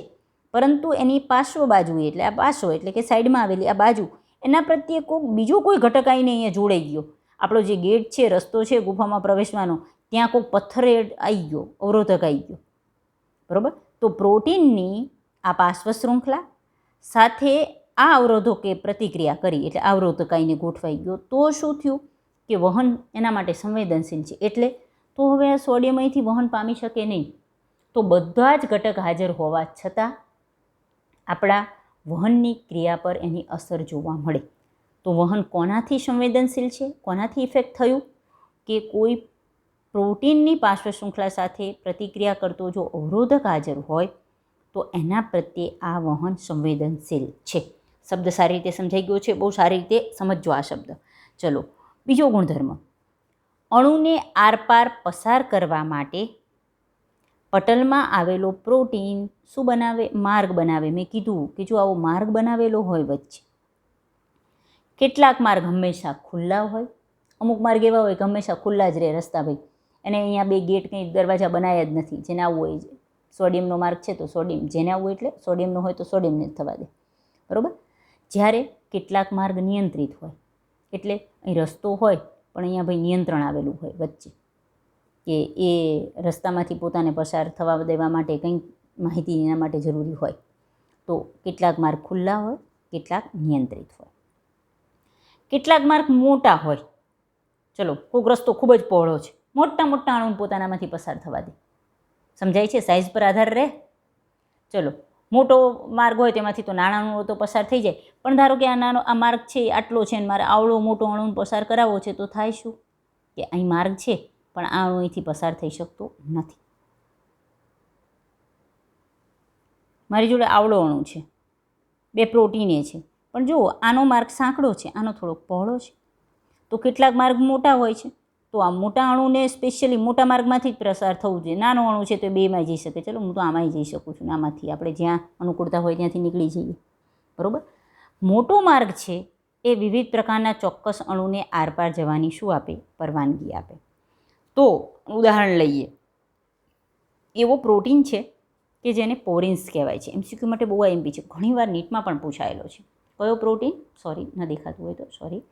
પરંતુ એની પાર્શ્વ બાજુ એટલે આ પાર્શ્વ એટલે કે સાઈડમાં આવેલી આ બાજુ, એના પ્રત્યે બીજો કોઈ ઘટક આવીને અહીંયા જોડાઈ ગયો. આપણો જે ગેટ છે, રસ્તો છે ગુફામાં પ્રવેશવાનો, ત્યાં કોઈક પથ્થર આવી ગયો, અવરોધક આવી ગયો, બરાબર. તો પ્રોટીનની આ પાર્શ્વ શૃંખલા સાથે આ અવરોધકે પ્રતિક્રિયા કરી એટલે અવરોધક આવીને ગોઠવાઈ ગયો. તો શું થયું કે વહન એના માટે સંવેદનશીલ છે, એટલે તો હવે આ સોડિયમ અહીંથી વહન પામી શકે નહીં. તો બધા જ ઘટક હાજર હોવા છતાં આપણા વહનની ક્રિયા પર એની અસર જોવા મળે. તો વહન કોનાથી સંવેદનશીલ છે, કોનાથી ઇફેક્ટ થયું કે કોઈ પ્રોટીનની પાર્શ્વ શૃંખલા સાથે પ્રતિક્રિયા કરતો જો અવરોધક હાજર હોય તો એના પ્રત્યે આ વહન સંવેદનશીલ છે. શબ્દ સારી રીતે સમજાઈ ગયો છે, બહુ સારી રીતે સમજો આ શબ્દ. ચલો બીજો ગુણધર્મ, અણુને આરપાર પસાર કરવા માટે પટલમાં આવેલો પ્રોટીન શું બનાવે? માર્ગ બનાવે. મેં કીધું કે જો આવો માર્ગ બનાવેલો હોય વચ્ચે, કેટલાક માર્ગ હંમેશા ખુલ્લા હોય, અમુક માર્ગ એવા હોય કે હંમેશા ખુલ્લા જ રહે રસ્તા ભાઈ, એને અહીંયા બે ગેટ કંઈ દરવાજા બનાવ્યા જ નથી. જેને આવવું હોય, સોડિયમનો માર્ગ છે તો સોડિયમ, જેને આવવું એટલે સોડિયમનો હોય તો સોડિયમને જ થવા દે, બરાબર. જ્યારે કેટલાક માર્ગ નિયંત્રિત હોય, એટલે અહીં રસ્તો હોય પણ અહીંયા ભાઈ નિયંત્રણ આવેલું હોય વચ્ચે, કે એ રસ્તામાંથી પોતાને પસાર થવા દેવા માટે કંઈક માહિતી એના માટે જરૂરી હોય. તો કેટલાક માર્ગ ખુલ્લા હોય, કેટલાક નિયંત્રિત હોય. કેટલાક માર્ગ મોટા હોય, ચલો કોઈક રસ્તો ખૂબ જ પહોળો છે, મોટા મોટા અણુ પોતાનામાંથી પસાર થવા દે, સમજાય છે? સાઇઝ પર આધાર રહે. ચલો મોટો માર્ગ હોય તેમાંથી તો નાના અણુઓ તો પસાર થઈ જાય, પણ ધારો કે આ નાનો આ માર્ગ છે આટલો છે અને મારે આવડો મોટો અણુ પસાર કરાવવો છે, તો થાય શું કે અહીં માર્ગ છે પણ આ અણુ અહીંથી પસાર થઈ શકતો નથી. મારી જોડે આવડો અણુ છે, બે પ્રોટીન છે, પણ જુઓ આનો માર્ગ સાંકડો છે, આનો થોડોક પહોળો છે. તો કેટલાક માર્ગ મોટા હોય છે, તો આ મોટા અણુને સ્પેશિયલી મોટા માર્ગમાંથી જ પસાર થવું જોઈએ. નાનો અણુ છે તો બેમાં જઈ શકે, ચલો હું તો આમાંય જઈ શકું છું, આમાંથી આપણે જ્યાં અનુકૂળતા હોય ત્યાંથી નીકળી જઈએ, બરાબર. મોટો માર્ગ છે એ વિવિધ પ્રકારના ચોક્કસ અણુને આરપાર જવાની શું આપે? પરવાનગી આપે. તો ઉદાહરણ લઈએ, એવો પ્રોટીન છે કે જેને પોરિન્સ કહેવાય છે. એમસીક્યુ માટે બહુ એમપી છે, ઘણીવાર નીટમાં પણ પૂછાયેલો છે. કયો પ્રોટીન? સોરી, ન દેખાતું હોય તો સોરી.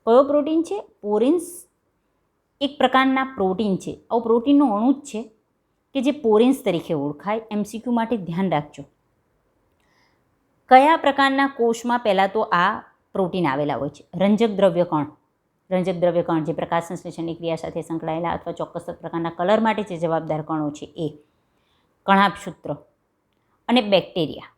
કયો પ્રોટીન છે? પોરિન્સ એક પ્રકારના પ્રોટીન છે. આવું પ્રોટીનનો અણુ જ છે કે જે પોરિન્સ તરીકે ઓળખાય. એમસીક્યુ માટે ધ્યાન રાખજો. કયા પ્રકારના કોષમાં? પહેલાં તો આ પ્રોટીન આવેલા હોય છે. રંજક દ્રવ્ય કણ, રંજક દ્રવ્ય કણ જે પ્રકાશ સંશ્લેષણની ક્રિયા સાથે સંકળાયેલા અથવા ચોક્કસ પ્રકારના કલર માટે જે જવાબદાર કણો છે એ, કણાભસૂત્ર અને બેક્ટેરિયા,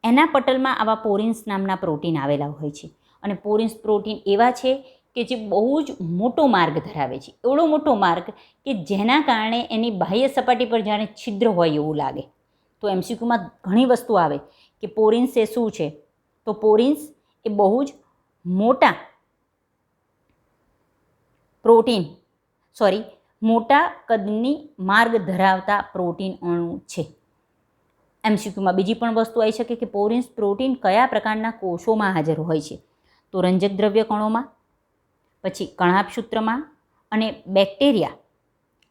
એના પટલમાં આવા પોરિન્સ નામના પ્રોટીન આવેલા હોય છે. અને પોરિન્સ પ્રોટીન એવા છે કે જે બહુ જ મોટો માર્ગ ધરાવે છે. એવડો મોટો માર્ગ કે જેના કારણે એની બાહ્ય સપાટી પર જાણે છિદ્ર હોય એવું લાગે. તો MCQમાં ઘણી વસ્તુ આવે કે પોરિન્સ એ શું છે, તો પોરિન્સ એ બહુ જ મોટા મોટા કદની માર્ગ ધરાવતા પ્રોટીન અણુ છે. MCQમાં બીજી પણ વસ્તુ આવી શકે કે પોરિન્સ પ્રોટીન કયા પ્રકારના કોષોમાં હાજર હોય છે, તો રંજક દ્રવ્ય કણોમાં, પછી કણાભસૂત્રમાં અને બેક્ટેરિયા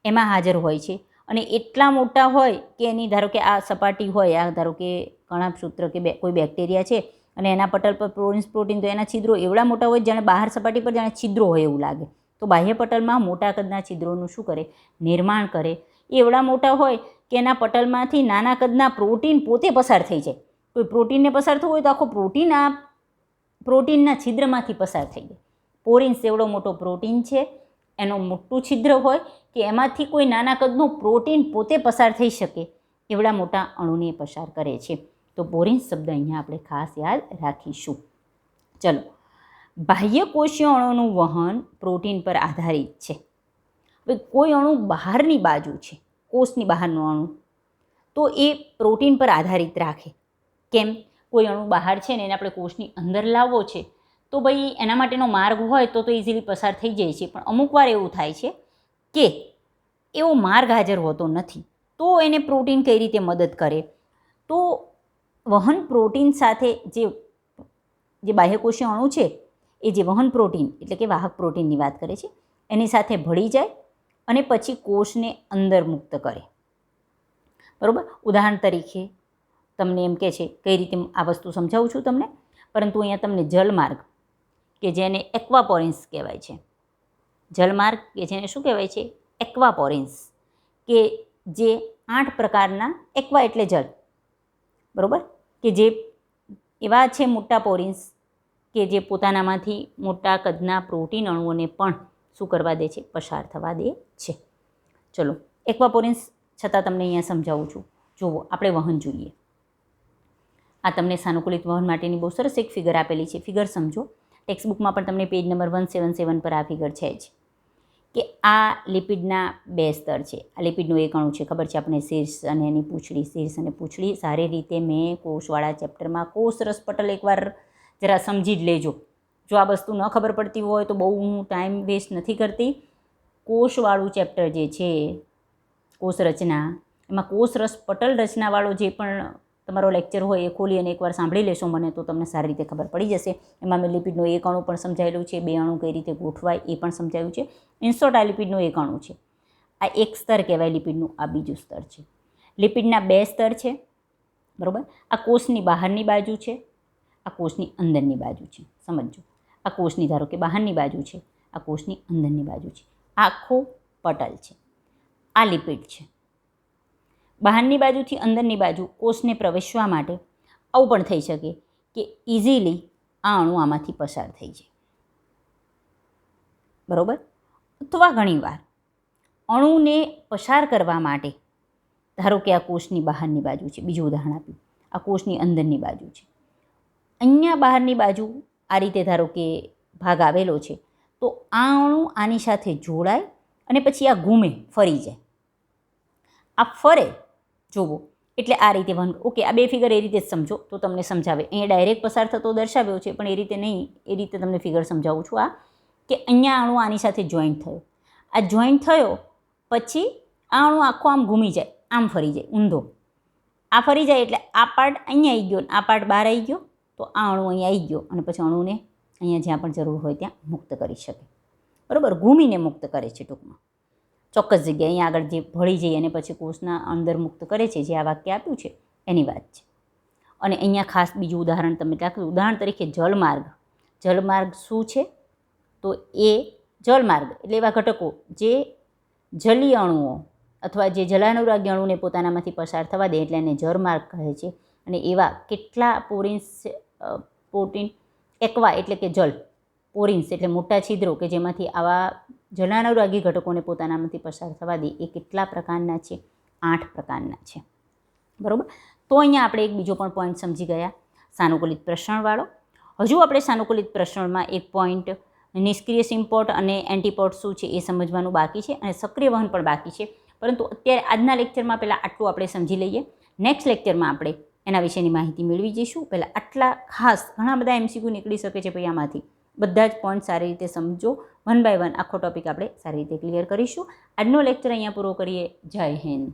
એમાં હાજર હોય છે. અને એટલા મોટા હોય કે એની ધારો કે આ સપાટી હોય, આ ધારો કે કણાભસૂત્ર કે કોઈ બેક્ટેરિયા છે અને એના પટલ પર પોરિન્સ પ્રોટીન, તો એના છિદ્રો એવડા મોટા હોય જાણે બહાર સપાટી પર જાણે છિદ્રો હોય એવું લાગે. તો બાહ્ય પટલમાં મોટા કદના છિદ્રોનું શું કરે, નિર્માણ કરે. એ એવડા મોટા હોય કે એના પટલમાંથી નાના કદના પ્રોટીન પોતે પસાર થઈ જાય. કોઈ પ્રોટીનને પસાર થવું હોય તો આખો પ્રોટીન આ પ્રોટીનના છિદ્રમાંથી પસાર થઈ જાય. પોરિન્સ એવડો મોટો પ્રોટીન છે, એનું મોટું છિદ્ર હોય કે એમાંથી કોઈ નાના કદનું પ્રોટીન પોતે પસાર થઈ શકે એવડા મોટા અણુને પસાર કરે છે. તો પોરિન્સ શબ્દ અહીંયા આપણે ખાસ યાદ રાખીશું. ચલો, બાહ્ય કોષીય અણુનું વહન પ્રોટીન પર આધારિત છે. હવે કોઈ અણુ બહારની બાજુ છે, કોષની બહારનો અણુ, તો એ પ્રોટીન પર આધારિત રાખે. કેમ? કોઈ અણુ બહાર છે ને એને આપણે કોષની અંદર લાવવો છે, તો ભાઈ એના માટેનો માર્ગ હોય તો ઇઝીલી પસાર થઈ જાય છે. પણ અમુક વાર એવું થાય છે કે એવો માર્ગ હાજર હોતો નથી, તો એને પ્રોટીન કઈ રીતે મદદ કરે? તો વહન પ્રોટીન સાથે જે બાહ્યકોષીય અણુ છે એ જે વહન પ્રોટીન એટલે કે વાહક પ્રોટીનની વાત કરે છે, એની સાથે ભળી જાય અને પછી કોષને અંદર મુક્ત કરે. બરાબર? ઉદાહરણ તરીકે તમને એમ કહે છે, કઈ રીતે આ વસ્તુ સમજાવું છું તમને, પરંતુ અહીંયા તમને જલમાર્ગ કે જેને એક્વાપોરિન્સ કહેવાય છે, જલમાર્ગ કે જેને શું કહેવાય છે, એક્વાપોરિન્સ, કે જે 8 પ્રકારના, એક્વા એટલે જલ, બરાબર, કે જે એવા છે મોટા પોરિન્સ કે જે પોતાનામાંથી મોટા કદના પ્રોટીન અણુઓને પણ શું કરવા દે છે, પસાર થવા દે છે. ચલો, એક્વાપોરિન્સ છતાં તમને અહીંયા સમજાવું છું. જુઓ, આપણે વહન જોઈએ. આ તમને સાનુકૂલિત વહન માટેની બહુ સરસ એક ફિગર આપેલી છે. ફિગર સમજો. ટેક્સ્ટબુકમાં પણ તમને પેજ નંબર 177 પર આ ફિગર છે જ, કે આ લિપિડના 2 સ્તર છે. આ લિપિડનું એક અણુ છે, ખબર છે આપણે, શીર્ષ અને એની પૂંછડી. શીર્ષ અને પૂંછડી સારી રીતે મેં કોષવાળા ચેપ્ટરમાં, કોષ રસ પટલ એકવાર જરા સમજી જ લેજો. જો આ વસ્તુ ન ખબર પડતી હોય તો બહુ હું ટાઈમ વેસ્ટ નથી કરતી. કોષવાળું ચેપ્ટર જે છે, કોષ રચના, એમાં કોષ રસ પટલ રચનાવાળો જે પણ તમારો લેક્ચર હોય એ ખોલી અને એકવાર સાંભળી લેશો મને, તો તમને સારી રીતે ખબર પડી જશે. એમાં મેં લિપિડનો એક અણુ પણ સમજાયેલું છે, 2 અણુ કઈ રીતે ગોઠવાય એ પણ સમજાવ્યું છે. ઇન્સોર્ટ આ લિપિડનો એક અણુ છે. આ એક સ્તર કહેવાય લિપિડનું, આ બીજું સ્તર છે. લિપિડના 2 સ્તર છે, બરાબર. આ કોષની બહારની બાજુ છે, આ કોષની અંદરની બાજુ છે. સમજો, આ કોષની ધારો કે બહારની બાજુ છે, આ કોષની અંદરની બાજુ છે. આખું પટલ છે, આ લિપિડ છે. બહારની બાજુથી અંદરની બાજુ કોષને પ્રવેશવા માટે આવું પણ થઈ શકે કે ઇઝીલી આ અણુ આમાંથી પસાર થઈ જાય, બરાબર. અથવા ઘણીવાર અણુને પસાર કરવા માટે, ધારો કે આ કોષની બહારની બાજુ છે, બીજું ઉદાહરણ આપ્યું, આ કોષની અંદરની બાજુ છે. અહીંયા બહારની બાજુ આ રીતે ધારો કે ભાગ આવેલો છે, તો આ અણુ આની સાથે જોડાય અને પછી આ ઘૂમે, ફરી જાય. આ ફરે, જોવો, એટલે આ રીતે વહન. ઓકે, આ 2 ફિગર એ રીતે જ સમજો તો તમને સમજાવે. અહીંયા ડાયરેક્ટ પસાર થતો દર્શાવ્યો છે, પણ એ રીતે નહીં, એ રીતે તમને ફિગર સમજાવું છું. આ કે અહીંયા અણુ આની સાથે જોઈન્ટ થયો, આ જોઈન્ટ થયો પછી આ અણુ આખો આમ ઘૂમી જાય, આમ ફરી જાય, ઊંધો. આ ફરી જાય એટલે આ પાર્ટ અહીંયા આવી ગયો, આ પાર્ટ બહાર આવી ગયો, તો આ અણુ અહીંયા આવી ગયો અને પછી અણુને અહીંયા જ્યાં પણ જરૂર હોય ત્યાં મુક્ત કરી શકે, બરાબર. ઘૂમીને મુક્ત કરે છે ટૂંકમાં, ચોક્કસ જગ્યાએ. અહીંયા આગળ જે ભળી જાય અને પછી કોષના અંદર મુક્ત કરે છે, જે આ વાક્ય આપ્યું છે એની વાત છે. અને અહીંયા ખાસ બીજું ઉદાહરણ તમે રાખ્યું, ઉદાહરણ તરીકે જલમાર્ગ. જલમાર્ગ શું છે? તો એ જલમાર્ગ એટલે એવા ઘટકો જે જલીય અણુઓ અથવા જે જલાનુરાગી અણુને પોતાનામાંથી પસાર થવા દે, એટલે એને જલમાર્ગ કહે છે. અને એવા કેટલા પોરિન્સ, પ્રોટીન, એક્વા એટલે કે જલ, પોરિન્સ એટલે મોટા છિદ્રો કે જેમાંથી આવા જલાનુરાગી ઘટકોને પોતાનામાંથી પસાર થવા દે, એ કેટલા પ્રકારના છે? 8 પ્રકારના છે, બરાબર. તો અહીંયા આપણે એક બીજો પણ પોઈન્ટ સમજી ગયા, સાનુકૂલિત પ્રસરણવાળો. હજુ આપણે સાનુકૂલિત પ્રસરણમાં એક પોઈન્ટ, નિષ્ક્રિય સિમ્પોર્ટ અને એન્ટીપોર્ટ શું છે એ સમજવાનું બાકી છે, અને સક્રિય વહન પણ બાકી છે. પરંતુ અત્યારે આજના લેક્ચરમાં પહેલાં આટલું આપણે સમજી લઈએ. નેક્સ્ટ લેક્ચરમાં આપણે એના વિશેની માહિતી મેળવી જઈશું. પહેલાં આટલા ખાસ ઘણા બધા MCQ નીકળી શકે છે ભાઈ આમાંથી. બધા જ પોઈન્ટ સારી રીતે સમજો. 1 by 1 આખો ટોપિક આપણે સારી રીતે ક્લિયર કરીશું. આજનો લેક્ચર અહીંયા પૂરો કરીએ. જય હિન્દ.